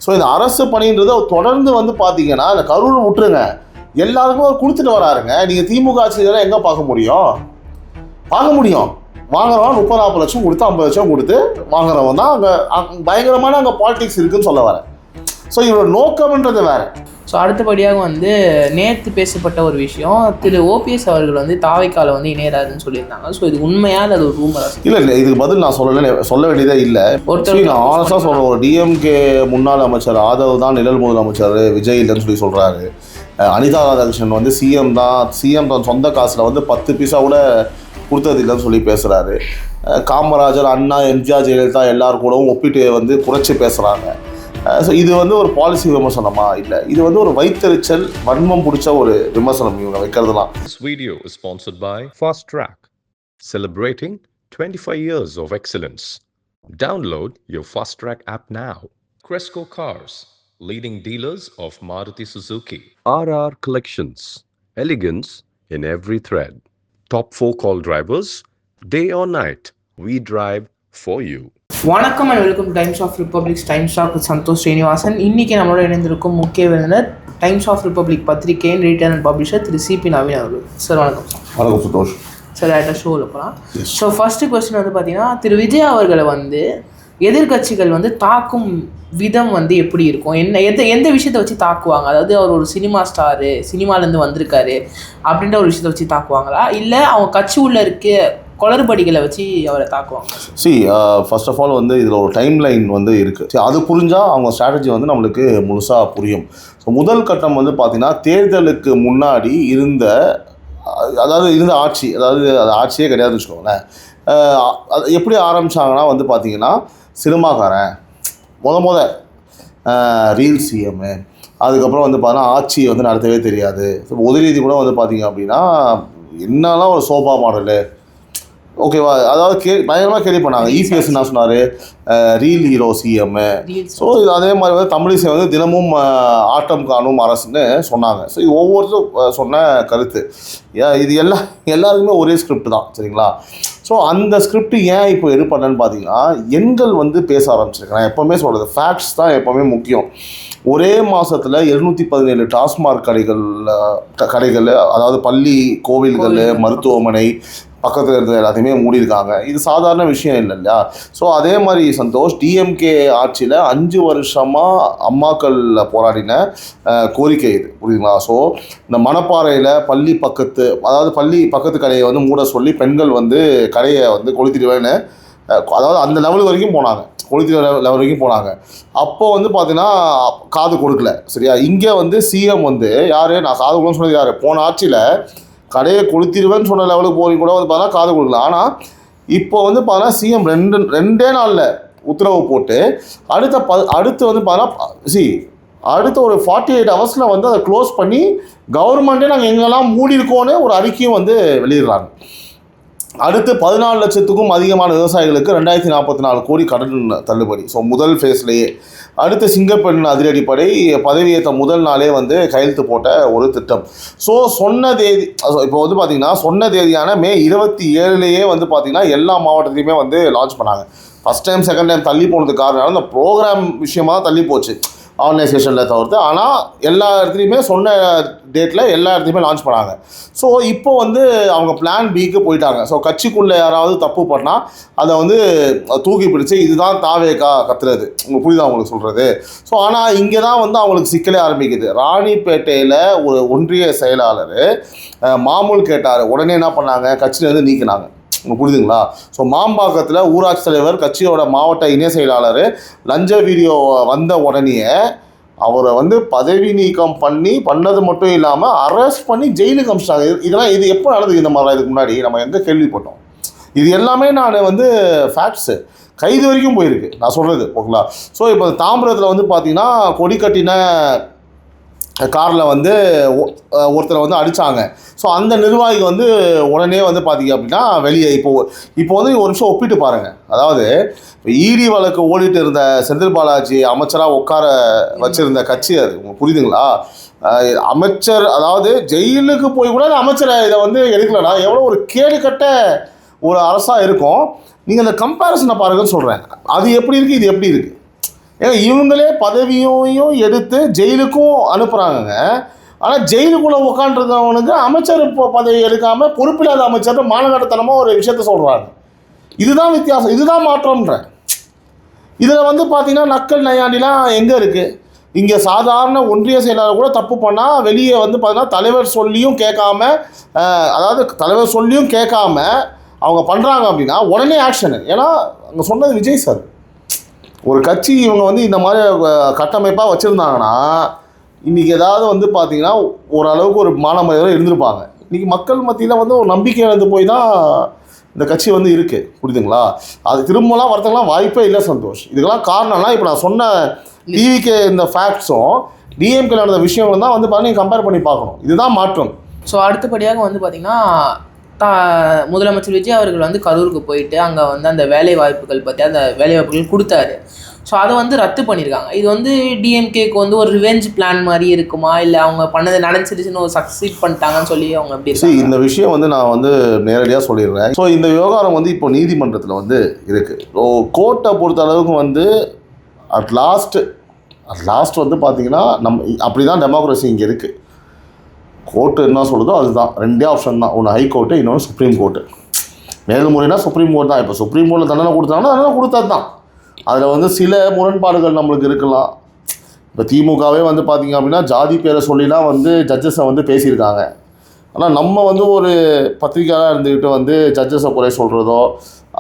So இந்த அரசு பணின்றது தொடர்ந்து வந்து பார்த்தீங்கன்னா இந்த கரூர் விட்டுருங்க, எல்லாருக்கும் அவர் கொடுத்துட்டு வராருங்க. நீங்கள் திமுக ஆட்சியில் எங்கே பார்க்க முடியும்? வாங்குறவன் 30-40 லட்சம் கொடுத்து 50 லட்சம் கொடுத்து வாங்குறவன் தான் அங்கே பயங்கரமான அங்கே பாலிடிக்ஸ் இருக்குன்னு சொல்ல வரேன். ஸோ இவரோட நோக்கம்ன்றது வேறு. ஸோ அடுத்தபடியாக வந்து நேற்று பேசப்பட்ட ஒரு விஷயம், திரு ஓபிஎஸ் அவர்கள் வந்து தாவைக்கால வந்து இணையறாருன்னு சொல்லியிருந்தாங்க. ஸோ இது உண்மையாக அது ஒரு ரூமரா? இல்லை இதுக்கு பதில் நான் சொல்ல வேண்டியதே இல்லை. நான் ஆனஸ்டாக சொல்கிறேன், ஒரு டிஎம்கே முன்னாள் அமைச்சர் ஆதவ் தான் நிழல் முதலமைச்சர், விஜய் இல்லைன்னு சொல்கிறாரு. அனிதா ராதாகிருஷ்ணன் வந்து சிஎம் தான் சொந்த காசில் வந்து 10 பைசா கூட கொடுத்தது இல்லைன்னு சொல்லி பேசுகிறாரு. காமராஜர், அண்ணா, எம்ஜிஆர், ஜெயலலிதா எல்லாரும் கூடவும் ஒப்பிட்டு வந்து குறைச்சி பேசுகிறாங்க. ஸோ இது வந்து ஒரு பாலிசி விமர்சனமா? இல்லை, இது வந்து ஒரு வைத்தறிச்சல், வன்மம் பிடிச்ச ஒரு விமர்சனம் இவங்க வைக்கிறதுலாம். This video is sponsored by Fast Track, celebrating 25 years of excellence. Download your Fast Track app now. Cresco Cars, leading dealers of Maruti Suzuki. RR Collections, elegance in every thread. Top 4 call drivers, day or night, we drive for you. வணக்கம் and welcome Times of Republics Times of Santhosh Srinivasan. இன்றைக்கி நம்மளோட இணைந்திருக்கும் முக்கிய விருந்தினர் Times of Republic பத்திரிகையின் editor and publisher திரு சிபி நவீன் அவர்கள். Sir வணக்கம். வணக்கம் சந்தோஷ். சார் டேரக்டாக ஷோவில் போகலாம். ஸோ ஃபஸ்ட்டு கொஸ்டின் வந்து பார்த்தீங்கன்னா, திரு விஜய் அவர்களை வந்து எதிர்கட்சிகள் வந்து தாக்கும் விதம் வந்து எப்படி இருக்கும்? எந்த விஷயத்தை வச்சு தாக்குவாங்க? அதாவது அவர் ஒரு சினிமா ஸ்டாரு, சினிமாலேருந்து வந்திருக்காரு அப்படின்ற ஒரு விஷயத்தை வச்சு தாக்குவாங்களா, இல்லை அவங்க கட்சி உள்ள இருக்க குளறுபடிகளை வச்சு அவரை தாக்குவாங்க? ஃபர்ஸ்ட் ஆஃப் ஆல் வந்து இதில் ஒரு டைம் லைன் வந்து இருக்குது. அது புரிஞ்சால் அவங்க ஸ்ட்ராட்டஜி வந்து நம்மளுக்கு முழுசாக புரியும். ஸோ முதல் கட்டம் வந்து பார்த்திங்கன்னா, தேர்தலுக்கு முன்னாடி இருந்த ஆட்சி, அது ஆட்சியே கிடையாதுன்னு வச்சுக்கோங்களேன். அது எப்படி ஆரம்பித்தாங்கன்னா வந்து பார்த்திங்கன்னா, சினிமாக்காரன் முத ரீல் சிஎம்மு, அதுக்கப்புறம் வந்து பார்த்தீங்கன்னா ஆட்சியை வந்து நடத்தவே தெரியாது. உதயநிதி கூட வந்து பார்த்திங்க அப்படின்னா என்னெல்லாம் ஒரு சோபா மாடலு, ஓகேவா, அதாவது பயங்கரமாக கேள்வி பண்ணாங்க. இபிஎஸ் என்ன சொன்னார், ரீல் ஹீரோ சிஎம்மு. ஸோ இது அதே மாதிரி வந்து தமிழிசை வந்து தினமும் ஆட்டம் காணும் அரசுன்னு சொன்னாங்க. ஸோ இது ஒவ்வொருத்தரும் சொன்ன கருத்து. இது எல்லாருக்குமே ஒரே ஸ்கிரிப்ட் தான், சரிங்களா? ஸோ அந்த ஸ்கிரிப்ட் ஏன் இப்போ எது பண்ணேன்னு பார்த்தீங்கன்னா, எண்கள் வந்து பேச ஆரம்பிச்சிருக்கேன். நான் எப்போவுமே சொல்கிறது, ஃபேக்ட்ஸ் தான் எப்போவுமே முக்கியம். ஒரே மாதத்தில் 217 டாஸ்மாக் கடைகள், அதாவது பள்ளி, கோவில்கள், மருத்துவமனை பக்கத்தில் இருக்கிறது எல்லாத்தையுமே மூடியிருக்காங்க. இது சாதாரண விஷயம் இல்லை இல்லையா? ஸோ அதே மாதிரி சந்தோஷ், டிஎம்கே ஆட்சியில் 5 வருஷமாக அம்மாக்கள் போராடின கோரிக்கை இது, புரியுதுங்களா? ஸோ இந்த மணப்பாறையில் பள்ளி பக்கத்து கடையை வந்து மூட சொல்லி பெண்கள் வந்து கடையை வந்து கொளுத்திடுவேன்னு, அதாவது அந்த லெவல் வரைக்கும் போனாங்க, கொளுத்திட லெவல் வரைக்கும் போனாங்க. அப்போது வந்து பார்த்தீங்கன்னா காது கொடுக்கல, சரியா? இங்கே வந்து சிஎம் வந்து யார், நான் காது கொடுக்கணும்னு சொன்னது யார்? போன ஆட்சியில் கடையை கொளுத்திடுவேன்னு சொன்ன லெவலுக்கு போய் கூட வந்து பார்த்தா காது கொடுக்கல. ஆனால் இப்போ வந்து பார்த்தா சிஎம் ரெண்டே நாளில் உத்தரவு போட்டு அடுத்து வந்து பார்த்தா அடுத்த ஒரு 48 ஹவர்ஸில் வந்து அதை க்ளோஸ் பண்ணி கவர்மெண்ட்டே நாங்கள் எங்கெல்லாம் மூடியிருக்கோன்னு ஒரு அறிக்கையும் வந்து வெளியிடுறாங்க. அடுத்து 14 லட்சத்துக்கும் அதிகமான விவசாயிகளுக்கு 2044 கோடி கடன் தள்ளுபடி. ஸோ முதல் ஃபேஸ்லேயே. அடுத்து சிங்கப்பெண் அதிரடிப்படை பதவியேற்ற முதல் நாளே வந்து கையெழுத்து போட்ட ஒரு திட்டம். ஸோ சொன்ன தேதி, இப்போ வந்து பார்த்திங்கன்னா சொன்ன தேதியான மே 27 வந்து பார்த்திங்கன்னா எல்லா மாவட்டத்துலையுமே வந்து லான்ச் பண்ணாங்க. ஃபஸ்ட் டைம் செகண்ட் டைம் தள்ளி போனதுக்கு காரணம் இந்த ப்ரோக்ராம் விஷயமாக தள்ளி போச்சு ஆர்கனைசேஷனில் தவிர்த்து. ஆனால் எல்லா இடத்துலையுமே சொன்ன டேட்டில் எல்லா இடத்துலையுமே லான்ச் பண்ணாங்க. ஸோ இப்போ வந்து அவங்க பிளான் பிக்கு போயிட்டாங்க. ஸோ கட்சிக்குள்ளே யாராவது தப்பு பண்ணால் அதை வந்து தூக்கி பிடிச்சி இதுதான் தாவேக்கா கத்துறது, உங்களுக்கு புரியுதா உங்களுக்கு சொல்கிறது? ஸோ ஆனால் இங்கே தான் வந்து அவங்களுக்கு சிக்கலே ஆரம்பிக்குது. ராணிப்பேட்டையில் ஒரு ஒன்றிய செயலாளர் மாமூல் கேட்டார், உடனே என்ன பண்ணாங்க, கட்சியிலேருந்து நீக்கினாங்க, உங்களுக்கு புரியுதுங்களா? ஸோ மாம்பாக்கத்தில் ஊராட்சி தலைவர், கட்சியோட மாவட்ட இணை செயலாளர் லஞ்ச வீடியோ வந்த உடனே அவரை வந்து பதவி நீக்கம் பண்ணது மட்டும் இல்லாமல் அரெஸ்ட் பண்ணி ஜெயிலுக்கு அனுப்பிச்சிட்டாங்க. இது எப்போ நடந்தது? இந்த மாதிரிலாம் இதுக்கு முன்னாடி நம்ம எங்கே கேள்விப்பட்டோம்? இது எல்லாமே நான் வந்து ஃபேக்ட்ஸு, கைது வரைக்கும் போயிருக்கு நான் சொல்கிறது, ஓகேங்களா? ஸோ இப்போ தாம்பரத்தில் வந்து பார்த்திங்கன்னா கொடி கட்டின காரில் வந்து ஒருத்தரை வந்து அடித்தாங்க. ஸோ அந்த நிர்வாகி வந்து உடனே வந்து பார்த்திங்க அப்படின்னா வெளியே இப்போ வந்து ஒரு நிமிஷம் ஒப்பிட்டு பாருங்கள். அதாவது இப்போ இடி வழக்கு ஓடிட்டு இருந்த செந்தில் பாலாஜி அமைச்சராக உட்கார வச்சுருந்த கட்சி அது, உங்களுக்கு புரியுதுங்களா? அமைச்சர், அதாவது ஜெயிலுக்கு போய் கூட அமைச்சரை இதை வந்து எடுக்கலன்னா எவ்வளோ ஒரு கேடு கட்ட ஒரு அரசாக இருக்கும். நீங்கள் அந்த கம்பேரிசனை பாருங்கன்னு சொல்கிறேன். அது எப்படி இருக்குது, இது எப்படி இருக்குது? ஏன்னா இவங்களே பதவியையும் எடுத்து ஜெயிலுக்கும் அனுப்புகிறாங்க. ஆனால் ஜெயிலுக்குள்ளே உட்காந்துருந்தவனுக்கு அமைச்சர் பதவி எடுக்காமல் பொறுப்பில்லாத அமைச்சர் மானகட்டத்தனமாக ஒரு விஷயத்த சொல்கிறாங்க. இதுதான் வித்தியாசம், இதுதான் மாற்றம்ன்றேன். இதில் வந்து பார்த்திங்கன்னா நக்கல் நையாண்டிலாம் எங்கே இருக்குது? இங்கே சாதாரண ஒன்றிய செயலாளர் கூட தப்பு பண்ணால் வெளியே வந்து பார்த்தீங்கன்னா தலைவர் சொல்லியும் கேட்காம, அதாவது தலைவர் சொல்லியும் கேட்காம அவங்க பண்ணுறாங்க அப்படின்னா உடனே ஆக்ஷனு. ஏன்னா அங்கே சொன்னது விஜய் சார். ஒரு கட்சி இவங்க வந்து இந்த மாதிரி கட்டமைப்பாக வச்சுருந்தாங்கன்னா இன்றைக்கி ஏதாவது வந்து பார்த்திங்கன்னா ஓரளவுக்கு ஒரு மானமரியாதை இருந்திருப்பாங்க. இன்றைக்கி மக்கள் மத்தியில் வந்து ஒரு நம்பிக்கை இழந்து போய் தான் இந்த கட்சி வந்து இருக்குது, புரியுதுங்களா? அது திரும்பலாம் வரதுக்கெல்லாம் வாய்ப்பே இல்லை சந்தோஷ். இதுக்கெல்லாம் காரணம்னா இப்போ நான் சொன்ன டிவிக்கு இந்த ஃபேக்ட்ஸும் டிஎம்கே நடந்த விஷயங்கள் தான் வந்து பார்த்தீங்கன்னா கம்பேர் பண்ணி பார்க்கணும். இதுதான் மாற்றம். ஸோ அடுத்தபடியாக வந்து பார்த்திங்கன்னா முதலமைச்சர் விஜய் அவர்கள் வந்து கரூருக்கு போயிட்டு அங்கே வந்து அந்த வேலை வாய்ப்புகள் பற்றி அந்த வேலை வாய்ப்புகள் கொடுத்தாரு. ஸோ அதை வந்து ரத்து பண்ணியிருக்காங்க. இது வந்து டிஎம்கேக்கு வந்து ஒரு ரிவெஞ்ச் பிளான் மாதிரி இருக்குமா, இல்லை அவங்க பண்ணது நடந்துச்சுன்னு ஒரு சக்சீட் பண்ணிட்டாங்கன்னு சொல்லி அவங்க எப்படி? இந்த விஷயம் வந்து நான் வந்து நேரடியாக சொல்லிடுறேன். ஸோ இந்த விவகாரம் வந்து இப்போ நீதிமன்றத்தில் வந்து இருக்குது. ஸோ கோர்ட்டை பொறுத்த அளவுக்கு வந்து அட் லாஸ்ட் வந்து பார்த்திங்கன்னா அப்படி தான் டெமோக்ரஸி இங்கே இருக்குது. கோர்ட்டு என்ன சொல்லுதோ அதுதான். ரெண்டே ஆப்ஷன் தான், ஒன்று ஹைகோர்ட்டு, இன்னொன்று சுப்ரீம் கோர்ட்டு. மேல்முறைனா சுப்ரீம் கோர்ட் தான். இப்போ சுப்ரீம் கோர்ட்டில் தண்டனை கொடுத்தாங்கன்னா தண்டனை கொடுத்தது தான். அதில் வந்து சில முரண்பாடுகள் நம்மளுக்கு இருக்கலாம். இப்போ திமுகவே வந்து பார்த்திங்க அப்படின்னா ஜாதி பேரை சொல்லிலாம் வந்து ஜட்ஜஸை வந்து பேசியிருக்காங்க. ஆனால் நம்ம வந்து ஒரு பத்திரிக்கையாக இருந்துக்கிட்டு வந்து ஜட்ஜஸை குறை சொல்கிறதோ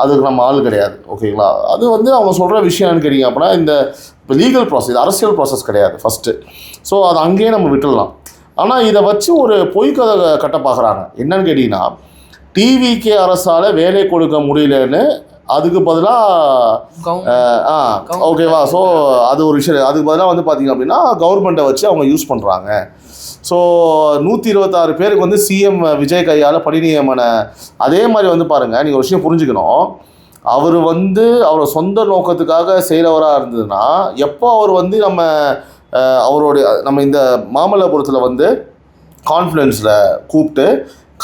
அதுக்கு நம்ம ஆள் கிடையாது, ஓகேங்களா? அது வந்து அவங்க சொல்கிற விஷயம்னு கேட்டிங்க அப்படின்னா இந்த இப்போ லீகல் ப்ராசஸ், அரசியல் ப்ராசஸ் கிடையாது ஃபஸ்ட்டு. ஸோ அதை அங்கேயே நம்ம விட்டுடலாம். ஆனால் இதை வச்சு ஒரு பொய்க்கதை கட்ட பார்க்குறாங்க. என்னன்னு கேட்டிங்கன்னா டிவிகே அரசால் வேலை கொடுக்க முடியலன்னு அதுக்கு பதிலாக ஓகேவா? ஸோ அது ஒரு விஷயம். அதுக்கு பதிலாக வந்து பார்த்திங்க அப்படின்னா கவர்மெண்ட்டை வச்சு அவங்க யூஸ் பண்ணுறாங்க. ஸோ 126 பேருக்கு வந்து சிஎம் விஜய் கையால் பணி நியமன. அதே மாதிரி வந்து பாருங்கள், நீங்கள் ஒரு விஷயம் புரிஞ்சுக்கணும். அவர் வந்து அவரோட சொந்த நோக்கத்துக்காக செய்கிறவராக இருந்ததுன்னா எப்போ அவர் வந்து நம்ம இந்த மாமல்லபுரத்தில் வந்து கான்ஃபரன்ஸில் கூப்பிட்டு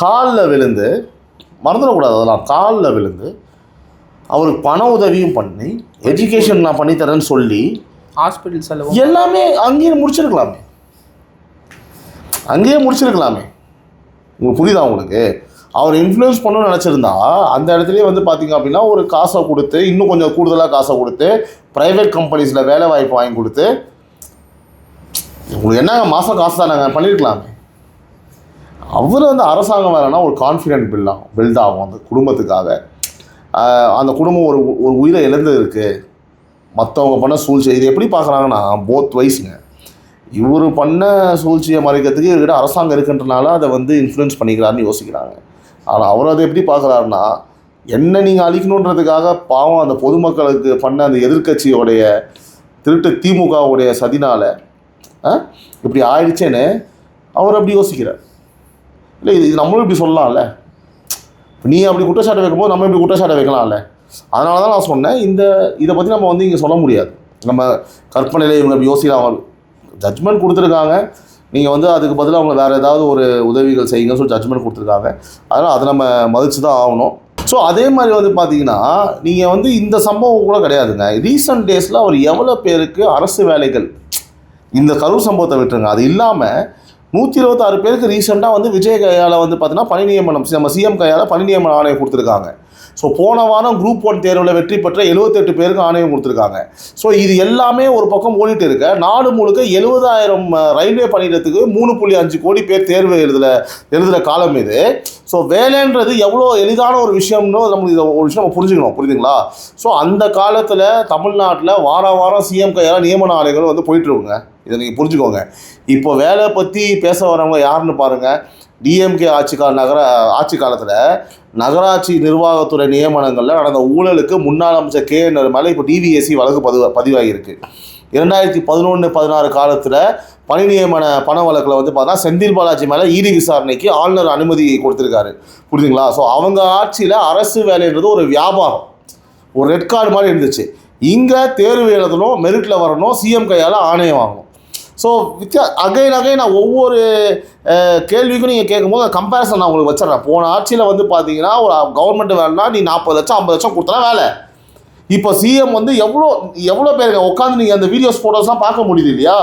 காலில் விழுந்து, மறந்துடக்கூடாது அதெல்லாம், காலில் விழுந்து அவருக்கு பண உதவியும் பண்ணி எஜுகேஷன் நான் பண்ணித்தரேன்னு சொல்லி ஹாஸ்பிட்டல் செலவு எல்லாமே அங்கேயே முடிச்சிருக்கலாமே. உங்களுக்கு புரியுதா உங்களுக்கு? அவர் இன்ஃப்ளூயன்ஸ் பண்ணணும்னு நினச்சிருந்தா அந்த இடத்துலேயே வந்து பார்த்திங்க அப்படின்னா ஒரு காசை கொடுத்து, இன்னும் கொஞ்சம் கூடுதலாக காசை கொடுத்து, ப்ரைவேட் கம்பெனிஸில் வேலை வாய்ப்பு வாங்கி கொடுத்து, உங்களுக்கு என்னங்க மாதம் காசு தான் நாங்கள் பண்ணியிருக்கலாமே. அவர் வந்து அரசாங்கம் வேலைன்னா ஒரு கான்ஃபிடென்ட் பில்ட் ஆகும் அந்த குடும்பத்துக்காக. அந்த குடும்பம் ஒரு உயிரை இழந்து இருக்குது, மற்றவங்க பண்ண சூழ்ச்சி. இது எப்படி பார்க்குறாங்கன்னா போத் வைஸுங்க. இவர் பண்ண சூழ்ச்சியை மறைக்கிறதுக்கு இவர்கிட்ட அரசாங்கம் இருக்குன்றனால அதை வந்து இன்ஃப்ளூயன்ஸ் பண்ணிக்கிறாருன்னு யோசிக்கிறாங்க. ஆனால் அவர் அதை எப்படி பார்க்குறாருன்னா, என்ன நீங்கள் அழிக்கணுன்றதுக்காக பாவம் அந்த பொதுமக்களுக்கு பண்ண அந்த எதிர்க்கட்சியோடைய திருட்டு திமுகவுடைய சதினால் இப்படி ஆயிடுச்சேன்னு அவர் அப்படி யோசிக்கிறார். இல்லை இது நம்மளும் இப்படி சொல்லலாம்ல. நீ அப்படி குற்றச்சாட்டை வைக்கும்போது நம்ம இப்படி குற்றச்சாட்டை வைக்கலாம்ல. அதனால தான் நான் சொன்னேன், இதை பற்றி நம்ம வந்து இங்கே சொல்ல முடியாது. நம்ம கற்பனையில் இவங்க இப்படி யோசிக்கலாம். ஜட்ஜ்மெண்ட் கொடுத்துருக்காங்க, நீங்கள் வந்து அதுக்கு பதிலாக அவங்க வேறு ஏதாவது ஒரு உதவிகள் செய்யுங்கன்னு சொல்லி ஜட்ஜ்மெண்ட் கொடுத்துருக்காங்க. அதனால் அதை நம்ம மதித்து தான் ஆகணும். ஸோ அதே மாதிரி வந்து பார்த்தீங்கன்னா நீங்கள் வந்து இந்த சம்பவம் கூட கிடையாதுங்க. ரீசன்ட் டேஸில் அவர் எவ்வளோ பேருக்கு அரசு வேலைகள், இந்த கரூர் சம்பவத்தை விட்டுருங்க, அது இல்லாமல் 126 பேருக்கு ரீசெண்டாக வந்து விஜய் கையால் வந்து பார்த்தீங்கன்னா பணி நியமனம், நம்ம சிஎம் கையால் பணி நியமன ஆணையம் கொடுத்துருக்காங்க. ஸோ போன வாரம் குரூப் 1 தேர்வில் வெற்றி பெற்ற 78 பேருக்கு ஆணையம் கொடுத்துருக்காங்க. ஸோ இது எல்லாமே ஒரு பக்கம் ஓடிட்டு இருக்க, நாடு முழுக்க 70,000 ரயில்வே பணியிடத்துக்கு 3.5 கோடி பேர் தேர்வு எழுதுகிற காலம் இது. ஸோ வேலைன்றது எவ்வளோ எளிதான ஒரு விஷயம்னு நம்மளுக்கு இதை ஒரு விஷயம் நம்ம புரிஞ்சுக்கணும், புரியுதுங்களா? ஸோ அந்த காலத்தில் தமிழ்நாட்டில் வாரம் சிஎம் கையால் நியமன ஆணையங்கள் வந்து போயிட்டுருக்குங்க. இதை நீங்கள் புரிஞ்சுக்கோங்க. இப்போ வேலை பற்றி பேச வரவங்க யாருன்னு பாருங்கள். டிஎம்கே ஆட்சி காலத்தில் நகராட்சி நிர்வாகத்துறை நியமனங்களில் நடந்த ஊழலுக்கு முன்னாள் அமைச்சர் KN மேலே இப்போ டிவிஎஸ்சி வழக்கு பதிவாகியிருக்கு. 2011-16 காலத்தில் பணி நியமன பண வழக்கில் வந்து பார்த்தா செந்தில் பாலாஜி மேலே ED விசாரணைக்கு ஆளுநர் அனுமதி கொடுத்துருக்காரு, புரியுதுங்களா? ஸோ அவங்க ஆட்சியில் அரசு வேலைன்றது ஒரு வியாபாரம், ஒரு ரெட் கார்டு மாதிரி இருந்துச்சு. இங்கே தேர்வு எழுதணும், மெரிட்டில் வரணும், சிஎம் கையால் ஆணையம் வாங்கணும். ஸோ அகைன் நான் ஒவ்வொரு கேள்விக்கும் நீங்கள் கேட்கும்போது கம்பேரிசன் நான் உங்களுக்கு வச்சிடறேன். போன ஆட்சியில் வந்து பார்த்தீங்கன்னா ஒரு கவர்மெண்ட் வேலைனா நீ 40 லட்சம் 50 லட்சம் கொடுத்தனா வேலை. இப்போ சிஎம் வந்து எவ்வளோ பேருங்க உட்காந்து நீங்கள் அந்த வீடியோஸ் ஃபோட்டோஸ்லாம் பார்க்க முடியுது இல்லையா?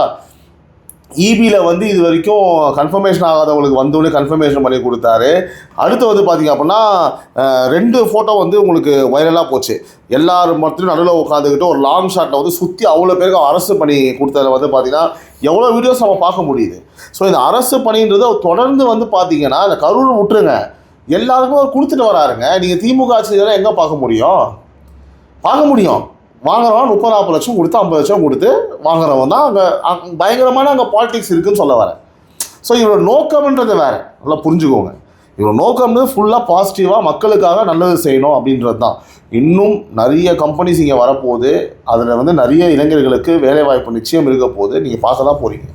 இபியில் வந்து இது வரைக்கும் கன்ஃபர்மேஷன் ஆகாதவங்களுக்கு வந்தோடனே கன்ஃபர்மேஷன் பண்ணி கொடுத்தாரு. அடுத்து வந்து பார்த்திங்க அப்படின்னா 2 ஃபோட்டோ வந்து உங்களுக்கு வைரலாக போச்சு. எல்லாரும் மட்டும் நடுவில் உட்காந்துக்கிட்டு ஒரு லாங் ஷாட்டில் வந்து சுற்றி அவ்வளோ பேருக்கு அரசு பணி கொடுத்ததில் வந்து பார்த்திங்கன்னா எவ்வளோ வீடியோஸ் நம்ம பார்க்க முடியுது. ஸோ இந்த அரசு பணின்றது தொடர்ந்து வந்து பார்த்திங்கன்னா இந்த கரூர் விட்டுருங்க, எல்லாருக்கும் அவர் கொடுத்துட்டு வராருங்க. நீங்கள் திமுக ஆட்சியில் எங்கே பார்க்க முடியும்? வாங்குறவன் 30-40 லட்சம் கொடுத்து 50 லட்சம் கொடுத்து வாங்குறவன் தான் அங்கே பயங்கரமான அங்கே பாலிடிக்ஸ் இருக்குதுன்னு சொல்ல வரேன். ஸோ இவரோட நோக்கம்ன்றது வேறு, நல்லா புரிஞ்சுக்கோங்க. இவரோட நோக்கம்ன்றது ஃபுல்லாக பாசிட்டிவாக மக்களுக்காக நல்லது செய்யணும் அப்படின்றது தான். இன்னும் நிறைய கம்பெனிஸ் இங்கே வரப்போகுது, அதில் வந்து நிறைய இளைஞர்களுக்கு வேலைவாய்ப்பு நிச்சயம் இருக்க போகுது, நீங்கள் பார்க்க தான் போகிறீங்க.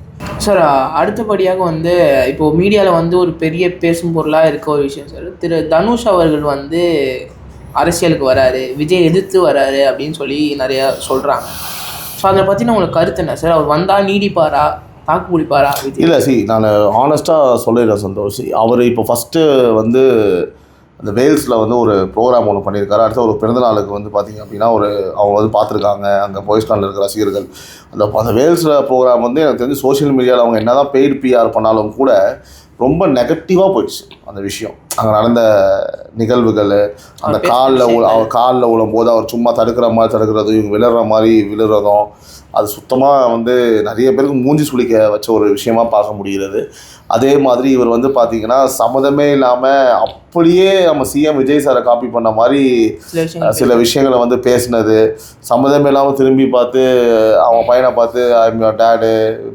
சார் அடுத்தபடியாக வந்து இப்போது மீடியாவில் வந்து ஒரு பெரிய பேசும் பொருளாக இருக்க ஒரு விஷயம் சார், திரு தனுஷ் அவர்கள் வந்து அரசியலுக்கு வராரு, விஜய் எதிர்த்து வராரு அப்படின்னு சொல்லி நிறையா சொல்கிறாங்க. ஸோ அதை பற்றி உங்களுக்கு கருத்து என்ன சார்? அவர் வந்தால் நீடிப்பாரா, தாக்கு பிடிப்பாரா? இல்லை நான் ஆனஸ்ட்டாக சொல்லிடுறேன் சந்தோஷ். அவர் இப்போ ஃபஸ்ட்டு வந்து அந்த வேல்ஸில் வந்து ஒரு ப்ரோக்ராம் ஒன்று பண்ணியிருக்காரு. அடுத்த ஒரு பிறந்தநாளுக்கு வந்து பார்த்திங்க அப்படின்னா அவங்க வந்து பார்த்துருக்காங்க அங்கே பாகிஸ்தானில் இருக்கிற ரசிகர்கள். அந்த வேல்ஸில் ப்ரோக்ராம் வந்து எனக்கு தெரிஞ்சு சோஷியல் மீடியாவில் அவங்க என்ன தான் பெய்டு பிஆர் பண்ணாலும் கூட ரொம்ப நெகட்டிவாக போயிடுச்சு அந்த விஷயம். அங்கே நடந்த நிகழ்வுகள், அந்த காலில் விழும்போது அவர் சும்மா தடுக்கிற மாதிரி தடுக்கிறதும், இவங்க விழுற மாதிரி விழுறதும், அது சுத்தமாக வந்து நிறைய பேருக்கு மூஞ்சி சுளிக்க வச்ச ஒரு விஷயமாக பார்க்க முடிகிறது. அதே மாதிரி இவர் வந்து பார்த்திங்கன்னா சம்மதமே இல்லாமல் அப்படியே நம்ம சிஎம் விஜய் சாரை காப்பி பண்ண மாதிரி சில விஷயங்களை வந்து பேசினது, சம்மதமே இல்லாமல் திரும்பி பார்த்து அவன் பையனை பார்த்து ஐம் யுவர்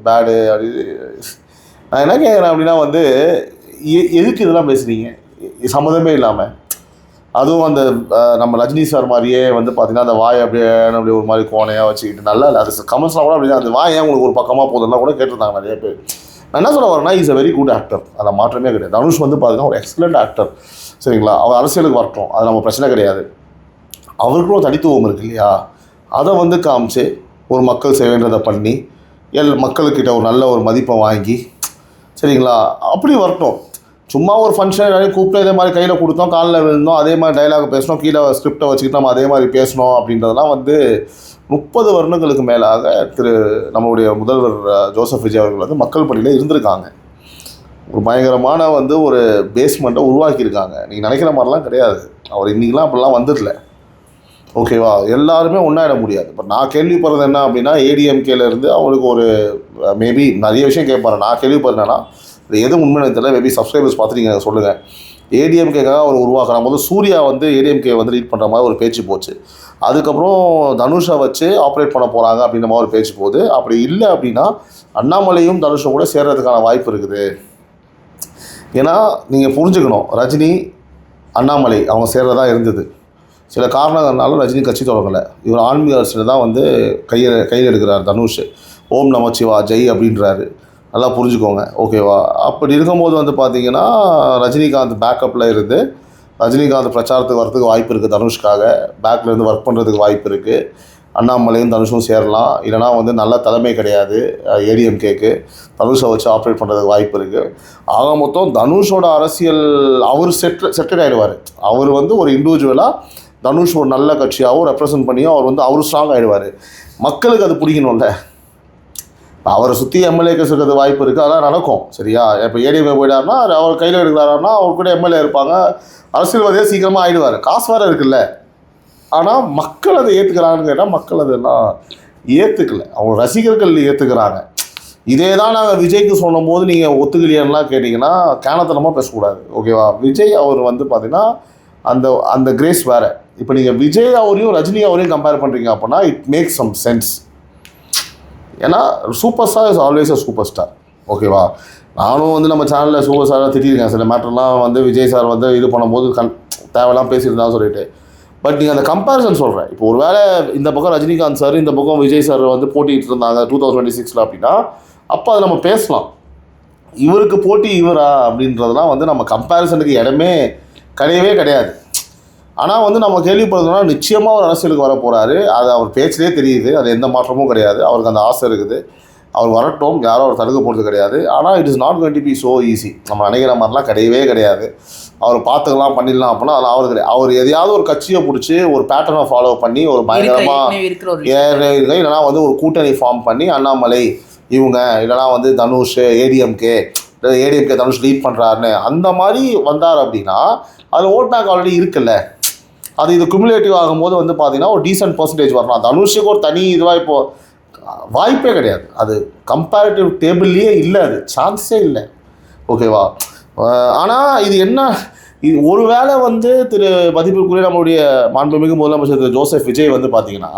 பேடு அப்படி. நான் என்ன கேட்குறேன் அப்படின்னா வந்து எதுக்கு இதெல்லாம் பேசுகிறீங்க சம்மதமே இல்லாமல்? அதுவும் அந்த நம்ம ரஜினி சார் மாதிரியே வந்து பார்த்திங்கன்னா அந்த வாய் அப்படியே ஒரு மாதிரி கோணையாக வச்சுக்கிட்டு நல்லா இல்லை. அது கமெண்ட்ஸ்லாம் கூட அப்படின்னா அந்த வாய் ஏன் உங்களுக்கு ஒரு பக்கமாக போதுன்னா கூட கேட்டிருந்தாங்க நிறைய பேர். நான் என்ன சொல்ல வரேன்னா, is a very good actor, அதில் மாற்றமே கிடையாது. தனுஷ் வந்து பார்த்திங்கன்னா ஒரு எக்ஸலண்ட் ஆக்டர், சரிங்களா? அவர் அரசியலுக்கு வரட்டும், அது நம்ம பிரச்சனை கிடையாது. அவருக்கும் ஒரு தனித்துவம் இருக்குது இல்லையா? அதை வந்து காமிச்சு ஒரு மக்கள் சேவைன்றதை பண்ணி மக்களுக்கிட்ட ஒரு நல்ல ஒரு மதிப்பை வாங்கி, சரிங்களா, அப்படி வரட்டும். சும்மா ஒரு ஃபங்க்ஷன் எல்லாரையும் கூப்பிட்டு இதே மாதிரி கையில் கொடுத்தோம், காலில் விழுந்தோம், அதே மாதிரி டைலாக் பேசணும், கீழே ஸ்கிரிப்டை வச்சுக்கிட்டு நம்ம அதே மாதிரி பேசணும் அப்படின்றதெல்லாம் வந்து 30 வருடங்களுக்கு மேலாக நம்மளுடைய முதல்வர் ஜோசப் விஜய் அவர்கள் வந்து மக்கள் பணியில் இருந்திருக்காங்க. ஒரு பயங்கரமான வந்து ஒரு பேஸ்மெண்ட்டை உருவாக்கியிருக்காங்க. நீங்கள் நினைக்கிற மாதிரிலாம் கிடையாது. அவர் இன்றைக்கெலாம் அப்படிலாம் வந்துடல, ஓகேவா? எல்லாருமே ஒன்றாயிட முடியாது. இப்போ நான் கேள்விப்படுறது என்ன அப்படின்னா, ஏடிஎம்கேலேருந்து அவங்களுக்கு ஒரு மேபி நிறைய விஷயம் கேட்பாரு. நான் கேள்விப்படுறேன்னா இது எது உண்மைன்னு தெரியல, மேபி சப்ஸ்கிரைபர்ஸ் பார்த்து நீங்கள் சொல்லுங்கள். ஏடிஎம்கேக்காக அவர் உருவாக்குற போது சூர்யா வந்து ஏடிஎம்கே வந்து லீட் பண்ணுற மாதிரி ஒரு பேச்சு போச்சு. அதுக்கப்புறம் தனுஷை வச்சு ஆப்ரேட் பண்ண போகிறாங்க அப்படின்ற மாதிரி ஒரு பேச்சு போகுது. அப்படி இல்லை அப்படின்னா அண்ணாமலையும் தனுஷும் கூட சேர்றதுக்கான வாய்ப்பு இருக்குது. ஏன்னா நீங்கள் புரிஞ்சுக்கணும், ரஜினி அண்ணாமலை அவங்க சேர்றதா இருந்தது. சில காரணங்கள்னாலும் ரஜினி கட்சி தொடங்கலை. இவர் ஆன்மீக அரசியல் தான் வந்து கையில் எடுக்கிறார் தனுஷ். ஓம் நமச்சிவா ஜெய் அப்படின்றாரு. நல்லா புரிஞ்சுக்கோங்க, ஓகேவா? அப்படி இருக்கும்போது வந்து பார்த்திங்கன்னா ரஜினிகாந்த் பேக்கப்பில் இருந்து ரஜினிகாந்த் பிரச்சாரத்துக்கு வரதுக்கு வாய்ப்பு இருக்குது. தனுஷ்காக பேக்லேருந்து ஒர்க் பண்ணுறதுக்கு வாய்ப்பு இருக்குது. அண்ணாமலையும் தனுஷும் சேரலாம். இல்லைனா வந்து நல்ல தலைமை கிடையாது ஏடிஎம்கேக்கு, தனுஷை வச்சு ஆப்ரேட் பண்ணுறதுக்கு வாய்ப்பு இருக்குது. ஆக மொத்தம் தனுஷோட அரசியல் அவர் செட்டட் ஆகிடுவார். அவர் வந்து ஒரு இண்டிவிஜுவலாக தனுஷ் ஒரு நல்ல கட்சியாகவும் ரெப்ரசன்ட் பண்ணியும் அவர் ஸ்ட்ராங் ஆகிடுவார். மக்களுக்கு அது பிடிக்கணும்ல. இப்போ அவரை சுற்றி எம்எல்ஏக்கள் இருக்கிறது வாய்ப்பு இருக்குது, அதெல்லாம் நடக்கும், சரியா? இப்போ ஏடிஎம்கே போயிட்டாருன்னா அவர் கையில் எடுக்கிறாருன்னா அவர் கூட எம்எல்ஏ இருப்பாங்க, அரசியல்வாதியாக சீக்கிரமாக ஆகிடுவார். காசு வேறு இருக்குல்ல. ஆனால் மக்கள் அதை ஏற்றுக்கிறாங்கன்னு கேட்டால் மக்கள் அதெல்லாம் ஏற்றுக்கல. அவங்க ரசிகர்கள் ஏற்றுக்கிறாங்க. இதே தான் நாங்கள் விஜய்க்கு சொல்லும் போது நீங்கள் ஒத்துக்கலையான்லாம் கேட்டிங்கன்னா கேனத்தனமாக பேசக்கூடாது, ஓகேவா? விஜய் அவர் வந்து பார்த்திங்கன்னா அந்த கிரேஸ் வேறு. இப்போ நீங்கள் விஜய் அவரையும் ரஜினி அவரையும் கம்பேர் பண்ணுறீங்க அப்படின்னா இட் மேக்ஸ் சம் சென்ஸ். ஏன்னா super star is always a super star, ஓகேவா? நானும் வந்து நம்ம சேனலில் சூப்பர் ஸ்டாராக திட்டிருக்கேன். சில மேட்டர்லாம் வந்து விஜய் சார் வந்து இது பண்ணும்போது தேவையெல்லாம் பேசியிருந்தான்னு சொல்லிட்டு. பட் நீங்கள் அந்த கம்பேரிசன் சொல்கிறேன். இப்போ ஒரு வேளை இந்த பக்கம் ரஜினிகாந்த் சார், இந்த பக்கம் விஜய் சார் வந்து போட்டிட்டு இருந்தாங்க 2026 அப்படின்னா அப்போ அதை நம்ம பேசலாம். இவருக்கு போட்டி இவரா அப்படின்றதுலாம் வந்து நம்ம கம்பேரிசனுக்கு இடமே கிடையவே கிடையாது. ஆனால் வந்து நம்ம கேள்விப்படுறதுனா நிச்சயமாக ஒரு அரசியலுக்கு வர போகிறாரு. அது அவர் பேச்சிலே தெரியுது, அது எந்த மாற்றமும் கிடையாது. அவருக்கு அந்த ஆசை இருக்குது. அவர் வரட்டும், யாரும் அவர் தடுக்க போகிறது கிடையாது. ஆனால் it is not going to be so easy. நம்ம நினைக்கிற மாதிரிலாம் கிடையவே கிடையாது. அவர் பார்த்துக்கலாம் பண்ணிடலாம் அப்படின்னா அதெல்லாம் அவர் கிடையாது. அவர் எதையாவது ஒரு கட்சியை பிடிச்சி ஒரு பேட்டர்னை ஃபாலோ பண்ணி ஒரு பயங்கரமாக இல்லைனா வந்து ஒரு கூட்டணி ஃபார்ம் பண்ணி அண்ணாமலை இவங்க இல்லைனா வந்து தனுஷ் ஏடிஎம்கே தனுஷ் லீட் பண்ணுறாருன்னு அந்த மாதிரி வந்தார் அப்படின்னா அதில் ஓட் பேங்க் ஆல்ரெடி இருக்குல்ல. அது இது குமுலேட்டிவ் ஆகும்போது வந்து பார்த்தீங்கன்னா ஒரு டீசென்ட் பர்சன்டேஜ் வரலாம். தனுஷுக்கு ஒரு தனி இதுவாக இப்போது வாய்ப்பே கிடையாது. அது கம்பேரிட்டிவ் டேபிள்லேயே இல்லை, அது சான்ஸே இல்லை. ஓகேவா? ஆனால் இது என்ன, இது ஒரு வேளை வந்து மதிப்பிற்குரிய நம்மளுடைய மாண்புமிகு முதலமைச்சர் திரு ஜோசப் விஜய் வந்து பார்த்தீங்கன்னா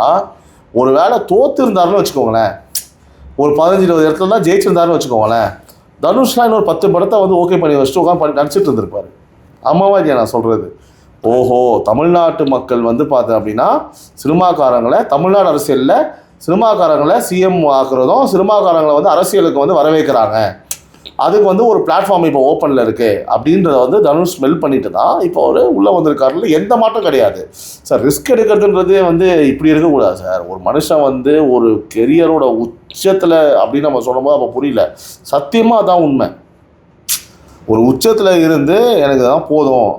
ஒரு வேளை தோற்றுருந்தாருன்னு வச்சுக்கோங்களேன், ஒரு 15-20 இடத்துல தான் ஜெயிச்சிருந்தாருன்னு வச்சுக்கோங்களேன், தனுஷ்லாம் இன்னொரு 10 படத்தை வந்து ஓகே பண்ணி வச்சுட்டு உட்காந்து நடிச்சிட்டு இருந்திருப்பாரு. அம்மாவா இல்லையா நான் சொல்கிறது? ஓஹோ, தமிழ்நாட்டு மக்கள் வந்து பார்த்தேன் அப்படின்னா சினிமாக்காரங்களை தமிழ்நாடு அரசியலில் சினிமாக்காரங்களை சிஎம் ஆக்குறதும் சினிமாக்காரங்களை வந்து அரசியலுக்கு வந்து வரவேற்கிறாங்க, அதுக்கு வந்து ஒரு பிளாட்ஃபார்ம் இப்போ ஓப்பனில் இருக்குது அப்படின்றத வந்து தனுஷ் ஸ்மெல் பண்ணிட்டு தான் இப்போ அவர் உள்ளே வந்திருக்காருல. எந்த மாற்றம் கிடையாது சார். ரிஸ்க் எடுக்கிறதுன்றதே வந்து இப்படி இருக்கக்கூடாது சார். ஒரு மனுஷன் வந்து ஒரு கெரியரோட உச்சத்தில் அப்படின்னு நம்ம சொல்லும்போது அப்போ புரியல. சத்தியமாக அதான் உண்மை. ஒரு உச்சத்தில் இருந்து எனக்கு தான் போதும்,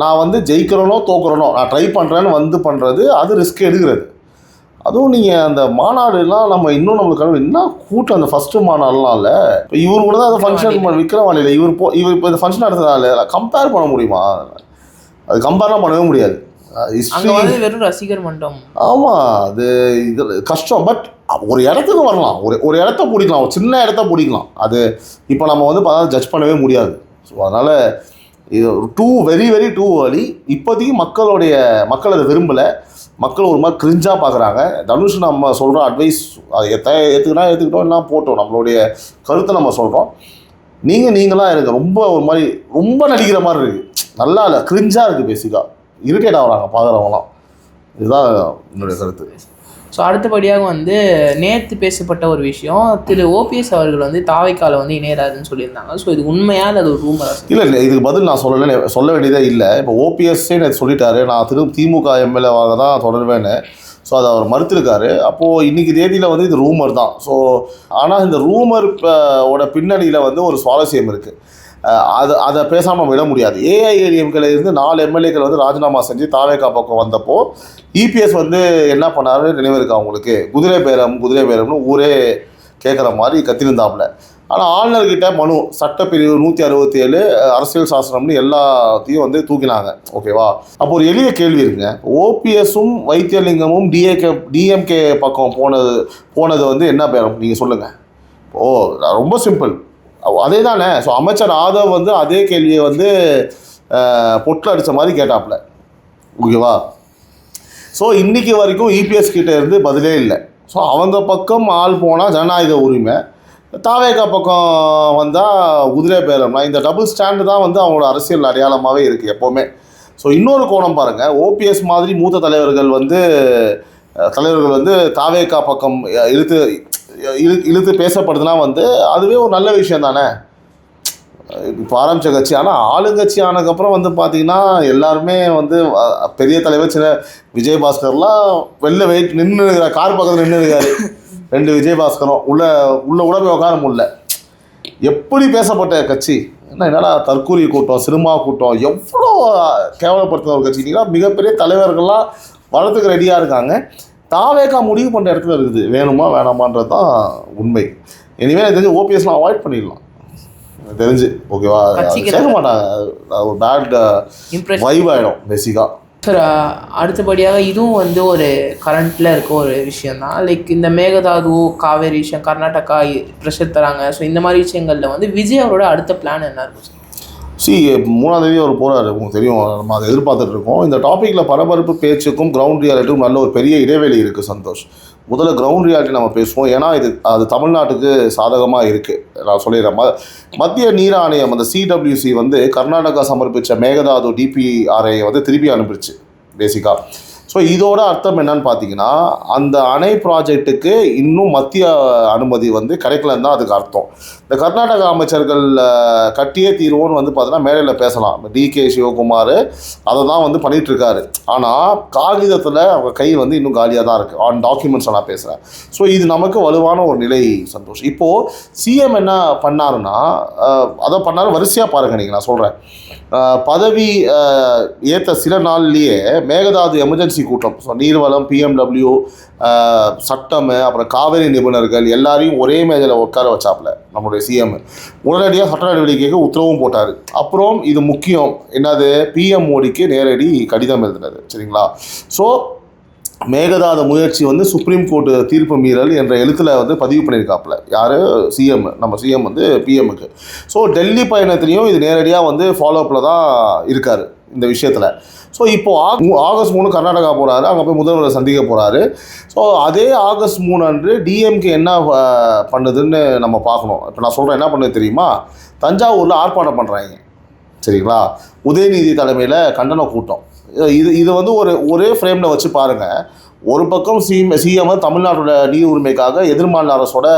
நான் வந்து ஜெயிக்கிறனோ தோக்குறனோ நான் ட்ரை பண்ணுறேன்னு வந்து பண்ணுறது அது ரிஸ்க் எடுக்கிறது. அதுவும் நீங்கள் அந்த மாநாடுலாம் நம்ம இன்னும் நம்மளுக்கு என்ன கூட்டம், அந்த ஃபஸ்ட்டு மாநாடுலாம் இல்லை. இப்போ இவர் கூட தான் அந்த ஃபங்க்ஷன் விக்ரவாணியில் இவர் இப்போ இந்த ஃபங்க்ஷன் நடத்துறதுனால கம்பேர் பண்ண முடியுமா? அது கம்பேர்லாம் பண்ணவே முடியாது. வெறும் ரசிகர் மன்றம். ஆமாம், அது இது கஷ்டம். பட் ஒரு இடத்துக்கு வரலாம், ஒரு இடத்த பிடிக்கலாம், ஒரு சின்ன இடத்த பிடிக்கலாம். அது இப்போ நம்ம வந்து பார்த்தா ஜட்ஜ் பண்ணவே முடியாது. ஸோ அதனால் இது வெரி வெரி டூ ஏர்லி. இப்போதைக்கு மக்கள் அதை விரும்பலை. மக்கள் ஒரு மாதிரி கிரிஞ்சாக பார்க்குறாங்க. தனுஷ் நம்ம சொல்கிற அட்வைஸ் அதை ஏற்றுக்கிட்டோம் என்ன போட்டோம், நம்மளுடைய கருத்தை நம்ம சொல்கிறோம். நீங்களாக எனக்கு ரொம்ப ஒரு மாதிரி ரொம்ப நடிக்கிற மாதிரி இருக்குது, நல்லா இல்லை, கிரிஞ்சாக இருக்குது. பேசிக்காக இரிட்டேட் ஆகுறாங்க பார்க்குறவங்களாம். இதுதான் என்னுடைய கருத்து. ஸோ அடுத்தபடியாக வந்து நேற்று பேசப்பட்ட ஒரு விஷயம், திரு ஓபிஎஸ் அவர்கள் வந்து தாவைக்கால வந்து இணையராதுன்னு சொல்லியிருந்தாங்க. ஸோ இது உண்மையாக அது ஒரு ரூமரா? இல்லை, இதுக்கு பதில் நான் சொல்ல வேண்டியதே இல்லை. இப்போ ஓபிஎஸ்ஸே நேற்று சொல்லிட்டாரு, நான் திமுக எம்எல்ஏவாக தான் தொடர்வேன்னு. ஸோ அதை அவர் மறுத்திருக்காரு. அப்போது இன்றைக்கி தேதியில் வந்து இது ரூமர் தான். ஸோ ஆனால் இந்த ரூமர் ஓட பின்னணியில் வந்து ஒரு சுவாரஸ்யம் இருக்குது. அதை பேசாமல் விட முடியாது. ஏஐஏடிஎம்கேல இருந்து 4 எம்எல்ஏக்கள் வந்து ராஜினாமா செஞ்சு தாவேகா பக்கம் வந்தப்போ இபிஎஸ் வந்து என்ன பண்ணாரு நினைவு இருக்கா அவங்களுக்கு? குதிரை பேரம்னு ஊரே கேட்குற மாதிரி கத்திருந்தாப்புல. ஆனால் ஆளுநர்கிட்ட மனு, சட்டப்பிரிவு 167 அரசியல் சாசனம்னு எல்லாத்தையும் வந்து தூக்கினாங்க. ஓகேவா? அப்போ ஒரு எளிய கேள்வி இருக்குங்க. ஓபிஎஸும் வைத்தியலிங்கமும் டிஎம்கே பக்கம் போனது வந்து என்ன பேரம் நீங்கள் சொல்லுங்கள். ரொம்ப சிம்பிள், அதே தானே. ஸோ அமைச்சர் ஆதவ் வந்து அதே கேள்வியை வந்து பொட்டில் அடித்த மாதிரி கேட்டாப்புல. ஓகேவா? ஸோ இன்றைக்கி வரைக்கும் இபிஎஸ் கிட்டே இருந்து பதிலே இல்லை. ஸோ அவங்க பக்கம் ஆள் போனால் ஜனநாயக உரிமை, தாவேகா பக்கம் வந்தால் குதிரை பேரம்னா இந்த டபுள் ஸ்டாண்டு தான் வந்து அவங்களோட அரசியல் அடையாளமாகவே இருக்குது எப்போவுமே. ஸோ இன்னொரு கோணம் பாருங்கள், ஓபிஎஸ் மாதிரி மூத்த தலைவர்கள் வந்து தாவேகா பக்கம் இழுத்து பேசப்படுதுன்னா வந்து அதுவே ஒரு நல்ல விஷயம் தானே. இப்போ ஆரம்பித்த கட்சி, ஆனால் ஆளுங்கட்சி ஆனதுக்கப்புறம் வந்து பார்த்திங்கன்னா எல்லாருமே வந்து பெரிய தலைவர் சின்ன விஜயபாஸ்கர்லாம் வெளில நின்று கார் பக்கத்தில் நின்று இருக்காரு. 2 விஜயபாஸ்கரும் உள்ள போய் உட்கார முடியல. எப்படி பேசப்பட்ட கட்சி, என்னடா தற்கூரி கூட்டம், சினிமா கூட்டம், எவ்வளோ கேவலப்படுத்துகிற ஒரு கட்சி. இல்லைங்களா? மிகப்பெரிய தலைவர்கள்லாம் வரத்துக்கு ரெடியாக இருக்காங்க. தாவேகா முடிவு பண்ணுற இடத்துல இருக்குது, வேணுமா வேணாமான்றது தான் உண்மை. இனிமேல் எனக்கு தெரிஞ்சு ஓபிஎஸ்லாம் அவாய்ட் பண்ணிடலாம் தெரிஞ்சு. ஓகேவா? சேர்க்க மாட்டாங்க, ஒரு பேட் வைப் ஆகிடும் பேசிக்காக. சார் அடுத்தபடியாக இதுவும் வந்து ஒரு கரண்ட்டில் இருக்க ஒரு விஷயம் தான். லைக் இந்த மேகதாது காவேரி விஷயம், கர்நாடகா ப்ரெஷர் தராங்க. ஸோ இந்த மாதிரி விஷயங்களில் வந்து விஜய் அவரோட அடுத்த பிளான் என்ன இருக்கும்? 3ஆம் தேதி அவர் போகிறாரு, உங்களுக்கு தெரியும். நம்ம அதை எதிர்பார்த்துட்டு இருக்கோம். இந்த டாப்பிக்கில் பரபரப்பு பேச்சுக்கும் கிரவுண்ட் ரியாலிட்டிக்கும் நல்ல ஒரு பெரிய இடைவெளி இருக்குது சந்தோஷ். முதல்ல கிரவுண்ட் ரியாலிட்டி நம்ம பேசுவோம். ஏன்னா அது தமிழ்நாட்டுக்கு சாதகமாக இருக்குது. நான் சொல்லிடுறேன், மத்திய நீர் ஆணையம் அந்த CWC வந்து கர்நாடகா சமர்ப்பித்த மேகதாது DPRஐ வந்து திருப்பி அனுப்பிடுச்சு பேசிக்காக. ஸோ இதோட அர்த்தம் என்னன்னு பார்த்தீங்கன்னா, அந்த அணை ப்ராஜெக்ட்டுக்கு இன்னும் மத்திய அனுமதி வந்து கிடைக்கலன்னு தான் அதுக்கு அர்த்தம். இந்த கர்நாடக அமைச்சர்கள் கட்டியே தீர்வோன்னு வந்து பார்த்தீங்கன்னா மேடையில் பேசலாம். டிகே சிவகுமார் அதை தான் வந்து பண்ணிகிட்ருக்காரு. ஆனால் காகிதத்தில் அவங்க கை வந்து இன்னும் காலியாக தான் இருக்குது. ஆன் டாக்குமெண்ட்ஸை நான் பேசுகிறேன். ஸோ இது நமக்கு வலுவான ஒரு நிலை சந்தோஷ். இப்போது சிஎம் என்ன பண்ணாருன்னா, அதை பண்ணாரு வரிசையாக பாருங்கள். நீங்கள் நான் சொல்கிறேன், பதவி ஏற்ற சில நாள்லேயே மேகதாது எமர்ஜென்சி கூட்டம், ஸோ நீர்வளம், பிஎம்டபிள்யூ, சட்டம், அப்புறம் காவிரி நிபுணர்கள் எல்லாரையும் ஒரே மேஜையில் உட்கார வச்சாப்புல நம்மளுடைய சிஎம். உடனடியாக சட்ட நடவடிக்கைக்கு உத்தரவும் போட்டார். அப்புறம் இது முக்கியம், என்னது, பிஎம் மோடிக்கு நேரடி கடிதம் எழுதினது. சரிங்களா? ஸோ மேகதாது முயற்சி வந்து சுப்ரீம் கோர்ட்டு தீர்ப்பு மீறல் என்ற எழுத்தில் வந்து பதிவு பண்ணியிருக்காப்புல. யார்? சிஎம். நம்ம சிஎம் வந்து பிஎம்முக்கு. ஸோ டெல்லி பயணத்துலேயும் இது நேரடியாக வந்து ஃபாலோஅப்பில் தான் இருக்கார் இந்த விஷயத்தில். ஸோ இப்போது ஆகஸ்ட் 3 கர்நாடகா போகிறாரு, அங்கே போய் முதல்வரை சந்திக்க போகிறாரு. ஸோ அதே ஆகஸ்ட் 3 அன்று டிஎம்கே என்ன பண்ணுதுன்னு நம்ம பார்க்கணும். இப்போ நான் சொல்கிறேன் என்ன பண்ணுது தெரியுமா? தஞ்சாவூரில் ஆர்ப்பாட்டம் பண்ணுறாங்க. சரிங்களா? உதயநிதி தலைமையில் கண்டன கூட்டம். இது வந்து ஒரே ஃப்ரேமில் வச்சு பாருங்கள். ஒரு பக்கம் சிஎம் தமிழ்நாட்டோட நீர் உரிமைக்காக எதிர்மாநில அரசோட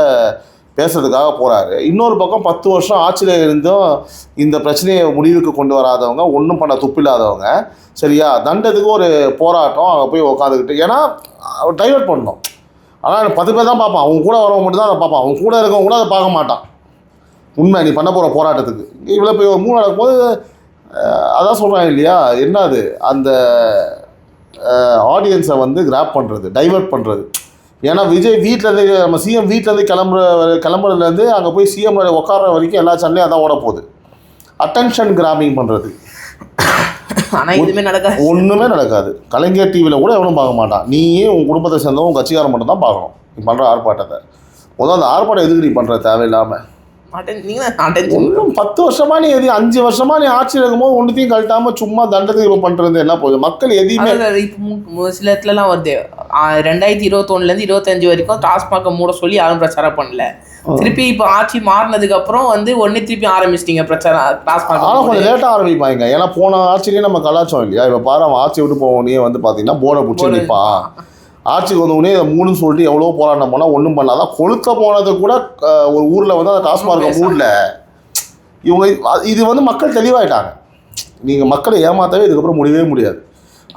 பேசுறதுக்காக போகிறாரு. இன்னொரு பக்கம் 10 வருஷம் ஆட்சியில் இருந்தும் இந்த பிரச்சனையை முடிவுக்கு கொண்டு வராதவங்க, ஒன்றும் பண்ண துப்பில்லாதவங்க, சரியா, தண்டத்துக்கு ஒரு போராட்டம் அங்கே போய் உட்காந்துக்கிட்டு, ஏன்னா டைவெர்ட் பண்ணணும். ஆனால் 10 பேர் தான் பார்ப்பான், அவங்க கூட வரவங்க மட்டும் தான் அதை பார்ப்பான், அவங்க கூட இருக்கவங்க கூட அதை பார்க்க மாட்டான். உண்மை, நீ பண்ண போகிற போராட்டத்துக்கு இவ்வளோ போய் ஒரு 3 நடக்கும்போது அதான் சொல்கிறாங்க இல்லையா, என்னது அந்த ஆடியன்ஸை வந்து கிராப் பண்ணுறது, டைவெர்ட் பண்ணுறது. ஏன்னா விஜய் வீட்டிலேருந்து, நம்ம சிஎம் வீட்டிலேருந்து கிளம்புறதுலேருந்து அங்கே போய் சிஎம் உட்கார வரைக்கும் எல்லா சேனல்லையும் அதான் ஓட போகுது. அட்டென்ஷன் கிராபிங் பண்ணுறது. ஆனால் எதுவுமே நடக்காது, ஒன்றுமே நடக்காது. கலைஞர் டிவியில் கூட எவனும் பார்க்க மாட்டான். நீயே உன் குடும்பத்தை சேர்ந்தவங்க, உங்கள் கட்சிக்காரன் மட்டும் தான் பார்க்கணும் நீ பண்ணுற ஆர்ப்பாட்டத்தை. முதல்ல அந்த ஆர்ப்பாட்டம் எதுக்கு நீ பண்ணுற தேவையில்லாமல்? இன்னும் 10 வருஷமா நீ 5 வருஷமா நீ ஆட்சியில் இருக்கும்போது ஒன்றுத்தையும் கழட்டாமல் சும்மா தண்டத்துக்கு இப்போ பண்ணுறது என்ன போகுது? மக்கள் எதையுமே இப்போ சில இடத்துலலாம் வருது, 2021 25 வரைக்கும் டாஸ்மாக மூட சொல்லி யாரும் பிரச்சாரம் பண்ணல. திருப்பி இப்போ ஆட்சி மாறினதுக்கு அப்புறம் வந்து ஒன்று திருப்பி ஆரம்பிச்சிட்டிங்க பிரச்சாரம் டாஸ்மாக. ஆனால் கொஞ்சம் லேட்டாக ஆரம்பிப்பாங்க. ஏன்னா போன ஆட்சிலேயே நம்ம கலாச்சாரம் இல்லையா? இப்போ பாரு, அவன் ஆட்சி விட்டு போவனே வந்து பார்த்தீங்கன்னா போர்டை பிடிச்சி நிற்பான். ஆட்சிக்கு வந்தவுடனே இதை 3 சொல்லிட்டு எவ்வளோ போராட்டம் போனால் ஒன்றும் பண்ணாதான். கொளுத்த போனது கூட ஒரு ஊரில் வந்து அந்த டாஸ்மார்க் மூடில் இவங்க இது வந்து மக்கள் தெளிவாயிட்டாங்க. நீங்கள் மக்களை ஏமாற்றவே இதுக்கப்புறம் முடியவே முடியாது.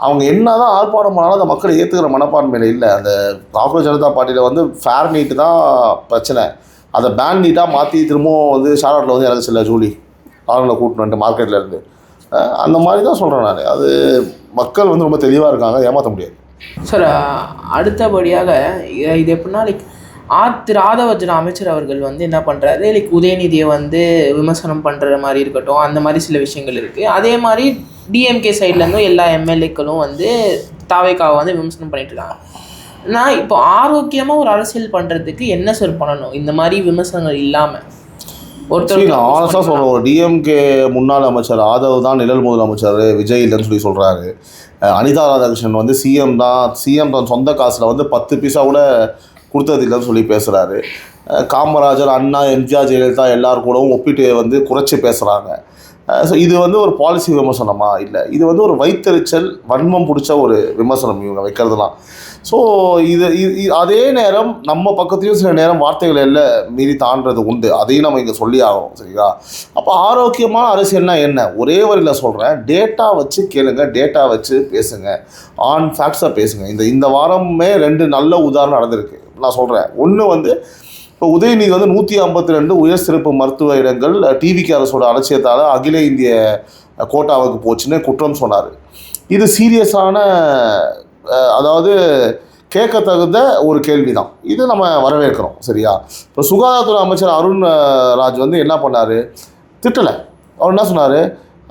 அவங்க என்ன தான் ஆர்ப்பாட்டம் பண்ணாலும் அந்த மக்களை ஏற்றுக்கிற மனப்பான்மையில் இல்லை. அந்த காங்கிரஸ் ஜனதா பார்ட்டியில் வந்து ஃபேர் நீட்டு தான் பிரச்சனை. அதை பேன் நீட்டாக மாற்றி திரும்பவும் வந்து ஷார்ட்டில் வந்து எனக்கு சில ஜூலி ஆளுங்களை கூட்டின்னு வந்துட்டு மார்க்கெட்டில் இருந்து அந்த மாதிரி தான் சொல்கிறேன் நான். அது மக்கள் வந்து ரொம்ப தெளிவாக இருக்காங்க, ஏமாற்ற முடியாது. சார், அடுத்தபடியாக இது எப்படின்னா திரு ஆதவர்ஜுன அமைச்சர் அவர்கள் வந்து என்ன பண்ணுறாரு, உதயநிதியை வந்து விமர்சனம் பண்ணுற மாதிரி இருக்கட்டும், அந்த மாதிரி சில விஷயங்கள் இருக்குது. அதே மாதிரி டிஎம்கே சைட்லேருந்தும் எல்லா எம்எல்ஏக்களும் வந்து தாவேக்காவை வந்து விமர்சனம் பண்ணிட்டு இருக்காங்க. நான் இப்போ ஆரோக்கியமாக ஒரு அரசியல் பண்ணுறதுக்கு என்ன சார் பண்ணணும் இந்த மாதிரி விமர்சனங்கள் இல்லாமல்? நான் ஆனஸ்டாக சொல்கிறேன், ஒரு டிஎம்கே முன்னாள் அமைச்சர் ஆதவ் தான் நிழல் முதலமைச்சர், விஜய் இல்லைன்னு சொல்கிறாரு. அனிதா ராதாகிருஷ்ணன் வந்து சிஎம் தான் சொந்த காசில் வந்து 10 பைசா கூட கொடுத்தது இல்லைன்னு சொல்லி பேசுகிறாரு. காமராஜர், அண்ணா, எம்ஜிஆர், ஜெயலலிதா எல்லாரும் கூடவும் ஒப்பிட்டு வந்து குறைச்சி பேசுகிறாங்க. ஸோ இது வந்து ஒரு பாலிசி விமர்சனமா? இல்லை, இது வந்து ஒரு வைத்தறிச்சல், வன்மம் பிடிச்ச ஒரு விமர்சனம் இவங்க வைக்கிறதுலாம். ஸோ இது அதே நேரம் நம்ம பக்கத்துலேயும் சில நேரம் வார்த்தைகள் எல்லாம் மீறி தாண்டது உண்டு. அதையும் நம்ம இங்கே சொல்லி ஆகணும். சரிங்களா? அப்போ ஆரோக்கியமான அரசியல்னா என்ன? ஒரே வரியில் சொல்கிறேன், டேட்டா வச்சு கேளுங்க, டேட்டா வச்சு பேசுங்க, ஆன் ஃபேக்ட்ஸாக பேசுங்க. இந்த வாரமே 2 நல்ல உதாரணம் நடந்திருக்கு. நான் சொல்கிறேன், ஒன்று வந்து இப்போ உதயநிதி வந்து 152 உயர் சிறப்பு மருத்துவ இடங்கள் டிவிகே அரசோட அலட்சியத்தால் அகில இந்திய கோட்டாவுக்கு போச்சுன்னு குற்றம் சொன்னார். இது சீரியஸான, அதாவது கேட்க தகுந்த ஒரு கேள்வி தான். இது நம்ம வரவேற்கிறோம். சரியா? இப்போ சுகாதாரத்துறை அமைச்சர் அருண் ராஜ் வந்து என்ன பண்ணார்? திட்டலை. அவர் என்ன சொன்னார்?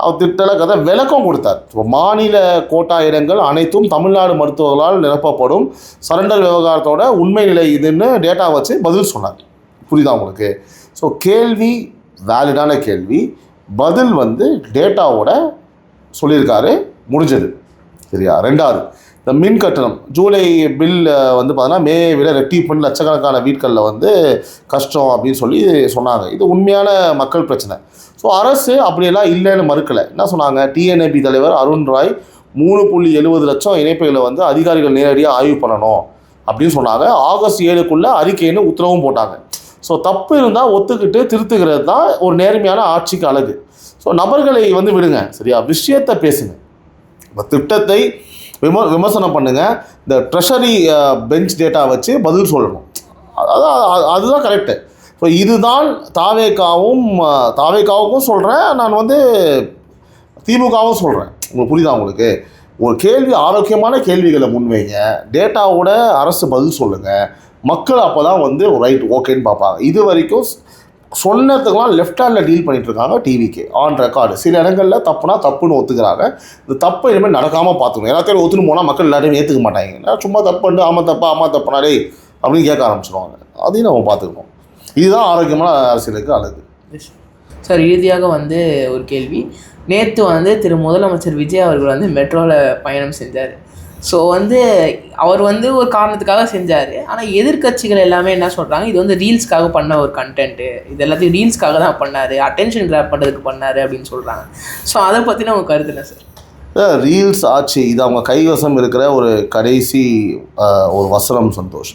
அவர் திட்டலை கதை விளக்கம் கொடுத்தார். இப்போ மாநில கோட்டா இடங்கள் அனைத்தும் தமிழ்நாடு மருத்துவர்களால் நிரப்பப்படும், சரண்டர் விவகாரத்தோட உண்மை நிலை இதுன்னு டேட்டா வச்சு பதில் சொன்னார். புரியுதா உங்களுக்கு? ஸோ கேள்வி வேலிடான கேள்வி, பதில் வந்து டேட்டாவோட சொல்லியிருக்காரு, முடிஞ்சது. சரியா? 2வது, இந்த மின் கட்டணம் ஜூலை பில் வந்து பார்த்தீங்கன்னா மே விட ரெட்டிப்புன்னு லட்சக்கணக்கான வீட்களில் வந்து கஷ்டம் அப்படின்னு சொல்லி சொன்னாங்க. இது உண்மையான மக்கள் பிரச்சனை. ஸோ அரசு அப்படியெல்லாம் இல்லைன்னு மறுக்கலை. என்ன சொன்னாங்க? டிஎன்ஏபி தலைவர் அருண் ராய் 3.70 லட்சம் இணைப்புகளை வந்து அதிகாரிகள் நேரடியாக ஆய்வு பண்ணணும் அப்படின்னு சொன்னாங்க. ஆகஸ்ட் 7க்குள்ளே அறிக்கைன்னு உத்தரவும் போட்டாங்க. ஸோ தப்பு இருந்தால் ஒத்துக்கிட்டு திருத்துக்கிறது தான் ஒரு நேர்மையான ஆட்சிக்கு அழகு. ஸோ நபர்களை வந்து விடுங்க, சரியா, விஷயத்தை பேசுங்க. இப்போ திட்டத்தை விமர்சனம் பண்ணுங்கள், இந்த ட்ரெஷரி பெஞ்ச் டேட்டா வச்சு பதில் சொல்லணும். அதுதான் கரெக்டு. ஸோ இதுதான் தாவேக்காவுக்கும் சொல்கிறேன், நான் வந்து திமுகவும் சொல்கிறேன். உங்களுக்கு புரியுதா? உங்களுக்கு ஒரு கேள்வி, ஆரோக்கியமான கேள்விகளை முன்வைங்க, டேட்டாவோட அரசு பதில் சொல்லுங்கள், மக்கள் அப்போ தான் வந்து ரைட் ஓகேன்னு பார்ப்பாங்க. இது வரைக்கும் சொன்னதுக்கெல்லாம் லெஃப்ட் ஹேண்டில் டீல் பண்ணிகிட்ருக்காங்க டிவிக்கு ஆன் ரெக்கார்டு. சில இடங்களில் தப்புனா தப்புன்னு ஒத்துக்கிறாங்க. இந்த தப்பு இனிமேல் நடக்காமல் பார்த்துக்கணும். எல்லாத்தையும் ஒத்துன்னு போனால் மக்கள் எல்லாத்தையும் ஏற்றுக்க மாட்டாங்க. சும்மா தப்புன்ட்டு ஆமாம் தப்புனாலே அப்படின்னு கேட்க ஆரம்பிச்சிடுவாங்க. அதையும் நம்ம பார்த்துக்கணும். இதுதான் ஆரோக்கியமான அரசியலுக்கு அழகு. சார், இறுதியாக வந்து ஒரு கேள்வி. நேற்று வந்து திரு முதலமைச்சர் விஜய் அவர்கள் வந்து மெட்ரோவில் பயணம் செஞ்சார். ஸோ வந்து அவர் வந்து ஒரு காரணத்துக்காக செஞ்சார். ஆனால் எதிர்கட்சிகள் எல்லாமே என்ன சொல்கிறாங்க, இது வந்து ரீல்ஸ்க்காக பண்ண ஒரு கண்டென்ட்டு, இது எல்லாத்தையும் ரீல்ஸ்க்காக தான் பண்ணார், அட்டென்ஷன் கிராப் பண்ணுறதுக்கு பண்ணார் அப்படின்னு சொல்கிறாங்க. ஸோ அதை பற்றின உங்கள் கருத்து என்ன சார்? ரீல்ஸ் ஆட்சி இது அவங்க கைவசம் இருக்கிற ஒரு கடைசி ஒரு வசனம் சந்தோஷ்.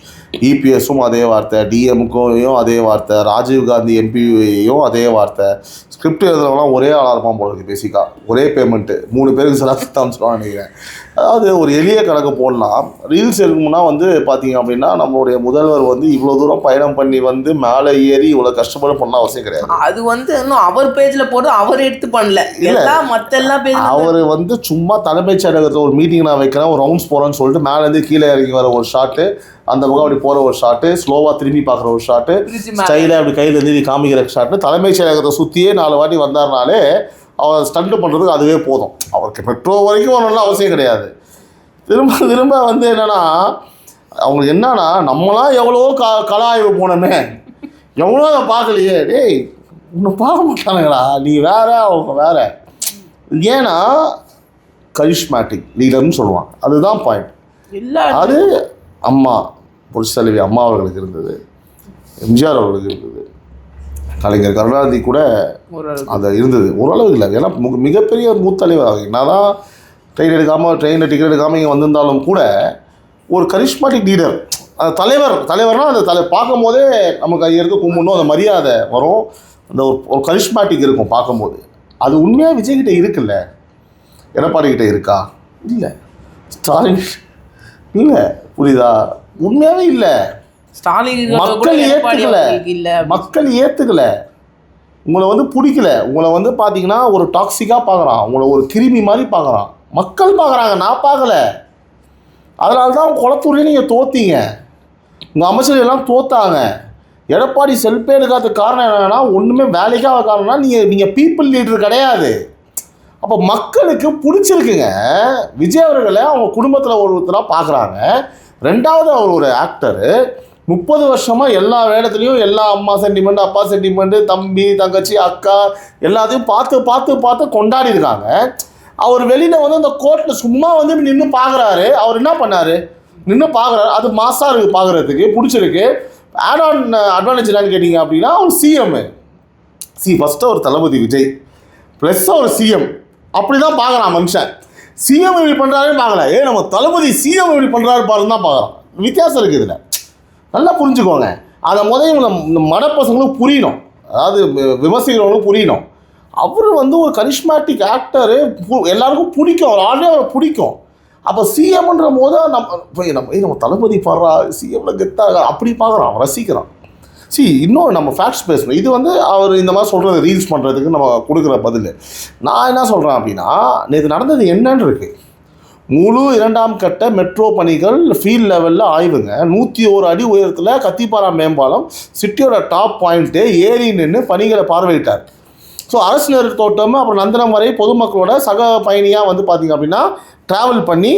இபிஎஸும் அதே வார்த்தை, டிஎம்கேயும் அதே வார்த்தை, ராஜீவ்காந்தி எம்பியும் அதே வார்த்தை. ஸ்கிரிப்ட் எழுதுறவங்களாம் ஒரே ஆளாக இருப்பான் போல இருக்குது. பேசிக்காக ஒரே பேமெண்ட்டு 3 பேருக்கு செலவு சொல்லுவான்னு நினைக்கிறேன். அதாவது ஒரு எளிய கணக்கு போடலாம். ரீல்ஸ் எடுக்கணும்னா வந்து பார்த்தீங்க அப்படின்னா நம்மளுடைய முதல்வர் வந்து இவ்வளோ தூரம் பயணம் பண்ணி வந்து மேலே ஏறி இவ்வளோ கஷ்டப்பட பண்ண அவசியம் கிடையாது. அது வந்து இன்னும் அவர் பேஜில் போட்டு அவர் எடுத்து பண்ணல, எல்லாம் மற்ற எல்லா பேஜ் அவர் வந்து சும்மா தலைமைச் செயலகத்தில் ஒரு மீட்டிங் நான் வைக்கிறேன், ஒரு ரவுண்ட்ஸ் போகிறேன்னு சொல்லிட்டு மேலேருந்து கீழே இறங்கி வர ஒரு ஷாட்டு, அந்த பக்கம் அப்படி போகிற ஒரு ஷாட்டு, ஸ்லோவாக திரும்பி பார்க்குற ஒரு ஷாட்டு, ஸ்டைலாக அப்படி கையில் எழுதி காமிக்கிற ஷாட்டு, தலைமைச் செயலகத்தை சுற்றியே 4 வாட்டி வந்தார்னாலே அவர் ஸ்டண்ட் பண்ணுறதுக்கு அதுவே போதும். அவருக்கு மெட்ரோ வரைக்கும் வரணும்னு அவசியம் கிடையாது. திரும்ப வந்து என்னென்னா அவங்களுக்கு என்னன்னா நம்மளாம் எவ்வளோ கல ஆய்வு போனோமே, எவ்வளோ அதை பார்க்கலையே, டேய் இன்னும் பார்க்க மாட்டானுங்களா, நீ வேற அவங்க வேற. ஏன்னா கரிஷ்மேட்டிக் லீடர்னு சொல்லுவாங்க, அதுதான் பாயிண்ட். அது அம்மா புரட்சி தலைவி அம்மா அவர்களுக்கு இருந்தது, எம்ஜிஆர் அவர்களுக்கு இருந்தது, கலைஞர் கருணாநிதி கூட அது இருந்தது. ஓரளவு இல்லை, ஏன்னா மிகப்பெரிய மூத்தலைவர். என்னதான் ட்ரெயினில் டிக்கெட் எடுக்காமல் இங்கே வந்திருந்தாலும் கூட ஒரு கரிஷ்மேட்டிக் லீடர், அந்த தலைவர்னால் அந்த பார்க்கும் போதே நமக்கு ஐயருக்கு கும்பிடணும், அந்த மரியாதை வரும், அந்த ஒரு கரிஷ்மேட்டிக் இருக்கும் பார்க்கும்போது. அது உண்மையாக விஜய்கிட்ட இருக்குல்ல, எடப்பாடிக்கிட்ட இருக்கா? இல்லை. ஸ்டாலின் இல்லை, புரியுதா? உண்மையாகவே இல்லை. ஸ்டாலின் மக்கள் ஏற்றுக்கல, உங்களை வந்து பிடிக்கல, உங்களை வந்து பார்த்தீங்கன்னா ஒரு டாக்ஸிக்காக பார்க்குறான், உங்களை ஒரு கிருமி மாதிரி பார்க்குறான். மக்கள் பார்க்குறாங்க, நான் பார்க்கல. அதனால தான் குளத்தூர்லேயே நீங்கள் தோத்தீங்க, உங்கள் அமைச்சர்கள் எல்லாம் தோத்தாங்க. எடப்பாடி செல்ஃபே எடுக்காத காரணம் என்னென்னா, ஒன்றுமே வேலைக்காக காரணம்னா நீங்கள் பீப்புள் லீடர் கிடையாது. அப்போ மக்களுக்கு பிடிச்சிருக்குங்க விஜய் அவர்களை, அவங்க குடும்பத்தில் ஒருத்தராக பார்க்குறாங்க. ரெண்டாவது அவர் ஒரு ஆக்டரு, 30 வருஷமாக எல்லா வேடத்துலேயும் எல்லா அம்மா சென்டிமெண்ட், அப்பா சென்டிமெண்ட்டு, தம்பி தங்கச்சி அக்கா எல்லாத்தையும் பார்த்து கொண்டாடி இருக்காங்க. அவர் வெளியில் வந்து அந்த கோர்ட்டில் சும்மா வந்து நின்று பார்க்குறாரு. அவர் என்ன பண்ணார்? நின்று பார்க்குறாரு. அது மாசாக இருக்குது, பார்க்குறதுக்கு பிடிச்சிருக்கு. ஆட் ஆன் அட்வான்டேஜ் என்னன்னு கேட்டிங்க அப்படின்னா, அவர் சிஎம். ஃபஸ்ட்டு ஒரு தளபதி விஜய் ப்ளஸ் ஒரு சிஎம், அப்படி தான் பார்க்குறான் மனுஷன். சிஎம் இப்படி பண்ணுறாரு பார்க்கல, நம்ம தளபதி சிஎம் இப்படி பண்ணுறாரு பாருன்னு தான் பார்க்குறான். வித்தியாசம் இருக்குது இதில், நல்லா புரிஞ்சுக்கோங்க. அதை முதல்ல இந்த மடப்பசங்களும் புரியணும், அதாவது விமர்சிக்கிறவங்களும் புரியணும். அவர் வந்து ஒரு கரிஷ்மேட்டிக் ஆக்டரு, எல்லாருக்கும் பிடிக்கும், அவர் ஆல்ரெடி அவரை பிடிக்கும். அப்போ சிஎம்ன்ற போது நம்ம தளபதி பாடுறா, சிஎம்ல கெத்தாக அப்படி பார்க்குறான், அவன் ரசிக்கிறான். இன்னும் நம்ம ஃபேக்ட்ஸ் பேசணும். இது வந்து அவர் இந்த மாதிரி சொல்கிறது ரீல்ஸ் பண்ணுறதுக்கு நம்ம கொடுக்குற பதில். நான் என்ன சொல்கிறேன் அப்படின்னா, நேற்று நடந்தது என்னன்னு இருக்குது. முழு 2ஆம் கட்ட மெட்ரோ பணிகள் ஃபீல்ட் லெவலில் ஆய்வுங்க. 101 அடி உயரத்தில் கத்திப்பாரா மேம்பாலம் சிட்டியோட டாப் பாயிண்ட்டு ஏறி நின்று பணிகளை பார்வையிட்டார். ஸோ அரசு நேரு தோட்டம் அப்புறம் நந்தனம் வரை பொதுமக்களோட சக பயணியாக வந்து பார்த்திங்க அப்படின்னா ட்ராவல் பண்ணி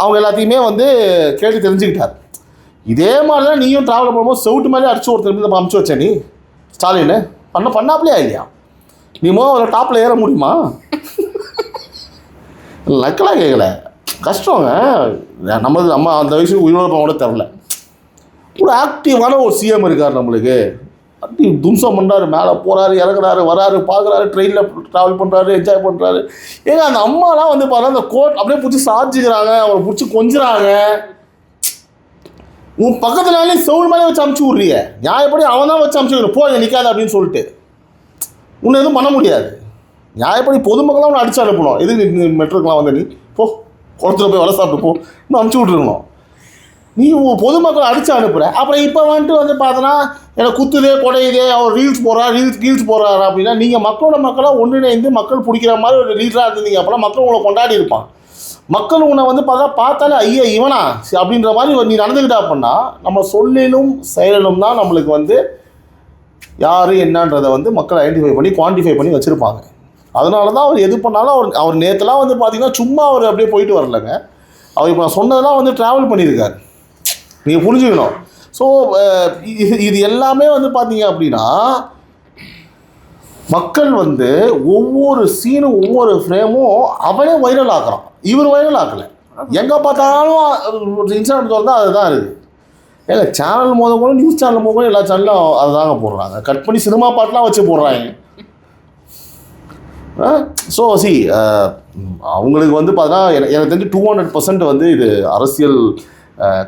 அவங்க எல்லாத்தையுமே வந்து கேட்டு தெரிஞ்சுக்கிட்டார். இதே மாதிரி தான் நீயும் ட்ராவல் பண்ணும்போது செவுட்டு மேலே அடிச்சு ஒருத்தர் அமுச்சு வச்ச நீ ஸ்டாலின் பண்ணாப்லையா இல்லையா? நீ ஒரு டாப்பில் ஏற முடியுமா? நக்கலாக கேட்கல, கஷ்டங்க. நம்ம அந்த வயசுக்கு உயிரோடு கூட தெரில. ஒரு ஆக்டிவான ஒரு சிஎம் இருக்கார் நம்மளுக்கு. அப்படி தும்சம் பண்ணுறாரு, மேலே போகிறாரு, இறங்குறாரு, வராரு, பார்க்குறாரு, ட்ரெயினில் ட்ராவல் பண்ணுறாரு, என்ஜாய் பண்ணுறாரு. ஏங்க அந்த அம்மாலாம் வந்து பார்த்தா அந்த கோட் அப்படியே பிடிச்சி சாச்சிக்கிறாங்க, அவரை பிடிச்சி கொஞ்சுறாங்க. உன் பக்கத்துனாலே செவுள் மேலே வச்சு அமுச்சு விட்றிய, நியாயப்படி அவன் தான் வச்சு அமுச்சு விட்ற, போய் நிற்காது அப்படின்னு சொல்லிட்டு உன்னை எதுவும் பண்ண முடியாது. நியாயப்படி பொதுமக்களாக ஒன்று அடிச்சு அனுப்பணும். எது நீ மெட்ரோக்கெலாம் வந்து நீ போ குளத்துல போய் வலை சாப்பிட்டு போ இன்னும் அமுச்சு விட்ருக்கணும். நீ பொதுமக்களை அடித்து அனுப்புகிற. அப்புறம் இப்போ வந்துட்டு வந்து பார்த்தோன்னா எனக்கு குத்துதே குடையுதே அவர் ரீல்ஸ் போடுறாரு அப்படின்னா நீங்கள் மக்களாக ஒன்றிணைந்து மக்கள் பிடிக்கிற மாதிரி ஒரு லீடராக இருந்தீங்க அப்போலாம் மக்கள் உங்களை கொண்டாடி இருப்பான். மக்கள் உன்னை வந்து பார்த்தாலே ஐயா இவனா அப்படின்ற மாதிரி நீ நடந்துக்கிட்டா அப்படின்னா நம்ம சொல்லிலும் செயலிலும் தான் நம்மளுக்கு வந்து யார் என்னன்றதை வந்து மக்கள் ஐடென்டிஃபை பண்ணி குவான்டிஃபை பண்ணி வச்சுருப்பாங்க. அதனால தான் அவர் எது பண்ணாலும் அவர் நேற்றுலாம் வந்து பார்த்திங்கன்னா சும்மா அவர் அப்படியே போயிட்டு வரலைங்க. அவர் இப்போ நான் சொன்னதெல்லாம் வந்து ட்ராவல் பண்ணியிருக்காரு. நீங்கள் புரிஞ்சுக்கணும். ஸோ இது எல்லாமே வந்து பார்த்தீங்க அப்படின்னா மக்கள் வந்து ஒவ்வொரு சீனும் ஒவ்வொரு ஃப்ரேமும் அவனே வைரல் ஆக்குறான். இவர் வைரல் ஆக்கலை. எங்கே பார்த்தாலும் இன்ஸ்டாகிராம் வந்து அதுதான் இருக்குது. ஏங்க சேனல் மோத கூட நியூஸ் சேனல் மோத கூட எல்லா சேனலும் அதை தாங்க போடுறாங்க. கட் பண்ணி சினிமா பாட்டெலாம் வச்சு போடுறாங்க. ஸோ அவங்களுக்கு வந்து பார்த்தா எனக்கு தெரிஞ்சு 200% வந்து இது அரசியல்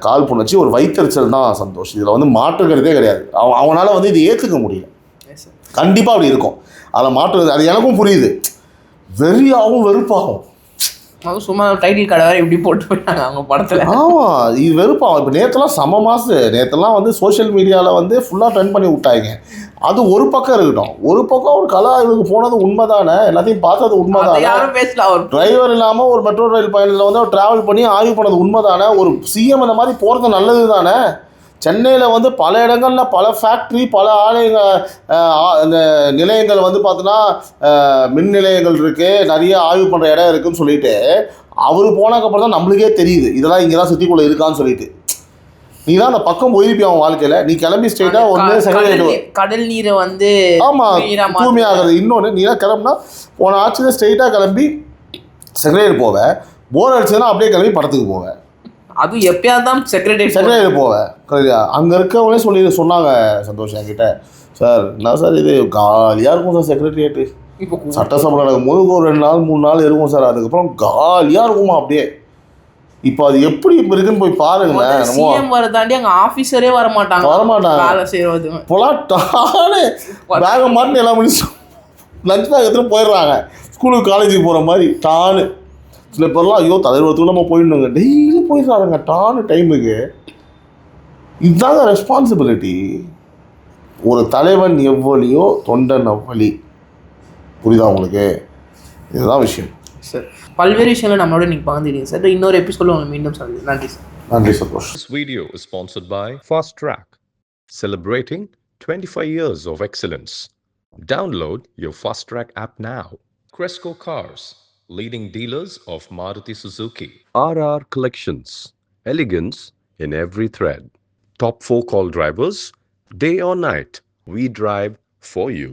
கால் புணர்ச்சி ஒரு வைத்தறிச்சல் தான் சந்தோஷ். இதில் வந்து மாற்றுக்கிறதே கிடையாது. அவனால் வந்து இது ஏற்றுக்க முடியல. கண்டிப்பாக அப்படி இருக்கும். அதில் மாற்றுறது அது எனக்கும் புரியுது. வெறியாகவும் வெறுப்பாகும். சும்மா டைட்டில் கடை வேறு இப்படி போட்டு போயிட்டாங்க அவங்க படத்தில். ஆமாம், இது வெறுப்பாகும். இப்போ நேற்றுலாம் செம மாசு. நேற்றுலாம் வந்து சோஷியல் மீடியாவில் வந்து ஃபுல்லாக ட்ரெண்ட் பண்ணி விட்டாங்க. அது ஒரு பக்கம் இருக்கட்டும். ஒரு பக்கம் ஒரு கலா ஆய்வுக்கு போனது உண்மை தானே, எல்லாத்தையும் பார்த்தது உண்மை தானே. டிரைவர் இல்லாமல் ஒரு மெட்ரோ ரயில் பயணத்தில் வந்து அவர் ட்ராவல் பண்ணி ஆய்வு பண்ணது உண்மை தானே. ஒரு சிஎம் இந்த மாதிரி போகிறது நல்லது தானே. சென்னையில் வந்து பல இடங்களில் பல ஃபேக்ட்ரி பல இந்த நிலையங்கள் வந்து பார்த்தோன்னா மின் நிலையங்கள் இருக்குது, நிறைய ஆய்வு பண்ணுற இடம் இருக்குதுன்னு சொல்லிட்டு அவர் போனதுக்கப்புறம் தான் நம்மளுக்கே தெரியுது இதெல்லாம் இங்கே தான் சிட்டிக்குள்ளே இருக்கான்னு சொல்லிட்டு. நீ தான் அந்த பக்கம் போயிருப்பிய அவன் வாழ்க்கையில். நீ கிளம்பி ஸ்ட்ரெயிட்டாக ஒன்று செகண்ட் கடல் நீரை வந்து ஆமாம் தூய்மையாகிறது. இன்னொன்று நீ தான் கிளம்புனா போன ஆட்சியில் ஸ்ட்ரெயிட்டாக கிளம்பி செக்ரட்டரி போவேன். போர் அடிச்சதுன்னா அப்படியே கிளம்பி படத்துக்கு போவேன். அதுவும் எப்பயாவது தான் செக்ரட்டரி போவேன். அங்கே இருக்கவங்களே சொன்னாங்க சந்தோஷ் என்கிட்ட, சார் என்ன சார் இது காலியாக இருக்கும் சார் செக்ரட்டரியேட்டு. இப்போ சட்டசபை நடக்கும் போது ஒரு 2 நாள் 3 நாள் இருக்கும் சார். அதுக்கப்புறம் காலியாக இருக்குமா அப்படியே. இப்போ அது எப்படி இப்போ இருக்குன்னு போய் பாருங்களேன். சிஎம் வர தாண்டி அங்கே ஆஃபீஸரே வரமாட்டாங்க வேலை செய்வது. இப்போலாம் டானே பேகை மாட்டின்னு எல்லா மனுஷன் லஞ்ச் பேக் எடுத்துகிட்டு போயிடுறாங்க. ஸ்கூலுக்கு காலேஜுக்கு போகிற மாதிரி டானு. சில பேர்லாம் ஐயோ தலைவரத்துக்கு நம்ம போயிடணுங்க, டெய்லி போயிடுறாங்க டானு டைமுக்கு. இதுதாங்க ரெஸ்பான்சிபிலிட்டி. ஒரு தலைவன் எவ்வளியோ தொண்டன் அவ்வளி. புரியுதா உங்களுக்கு? இதுதான் விஷயம் சார். பல்வேறு விஷயங்களை நம்மளோட நீங்கள் பகிர்ந்துட்டீங்க சார். இன்னொரு எபிசோட உங்களுக்கு மீண்டும் சொல்லுங்கள். நன்றி சார். நன்றி Santhosh. This video is sponsored by Fast Track, celebrating 25 years of excellence. Download your Fast Track app now. Cresco Cars, leading dealers of Maruti Suzuki. RR Collections, elegance in every thread. Top 4 call drivers, day or night, we drive for you.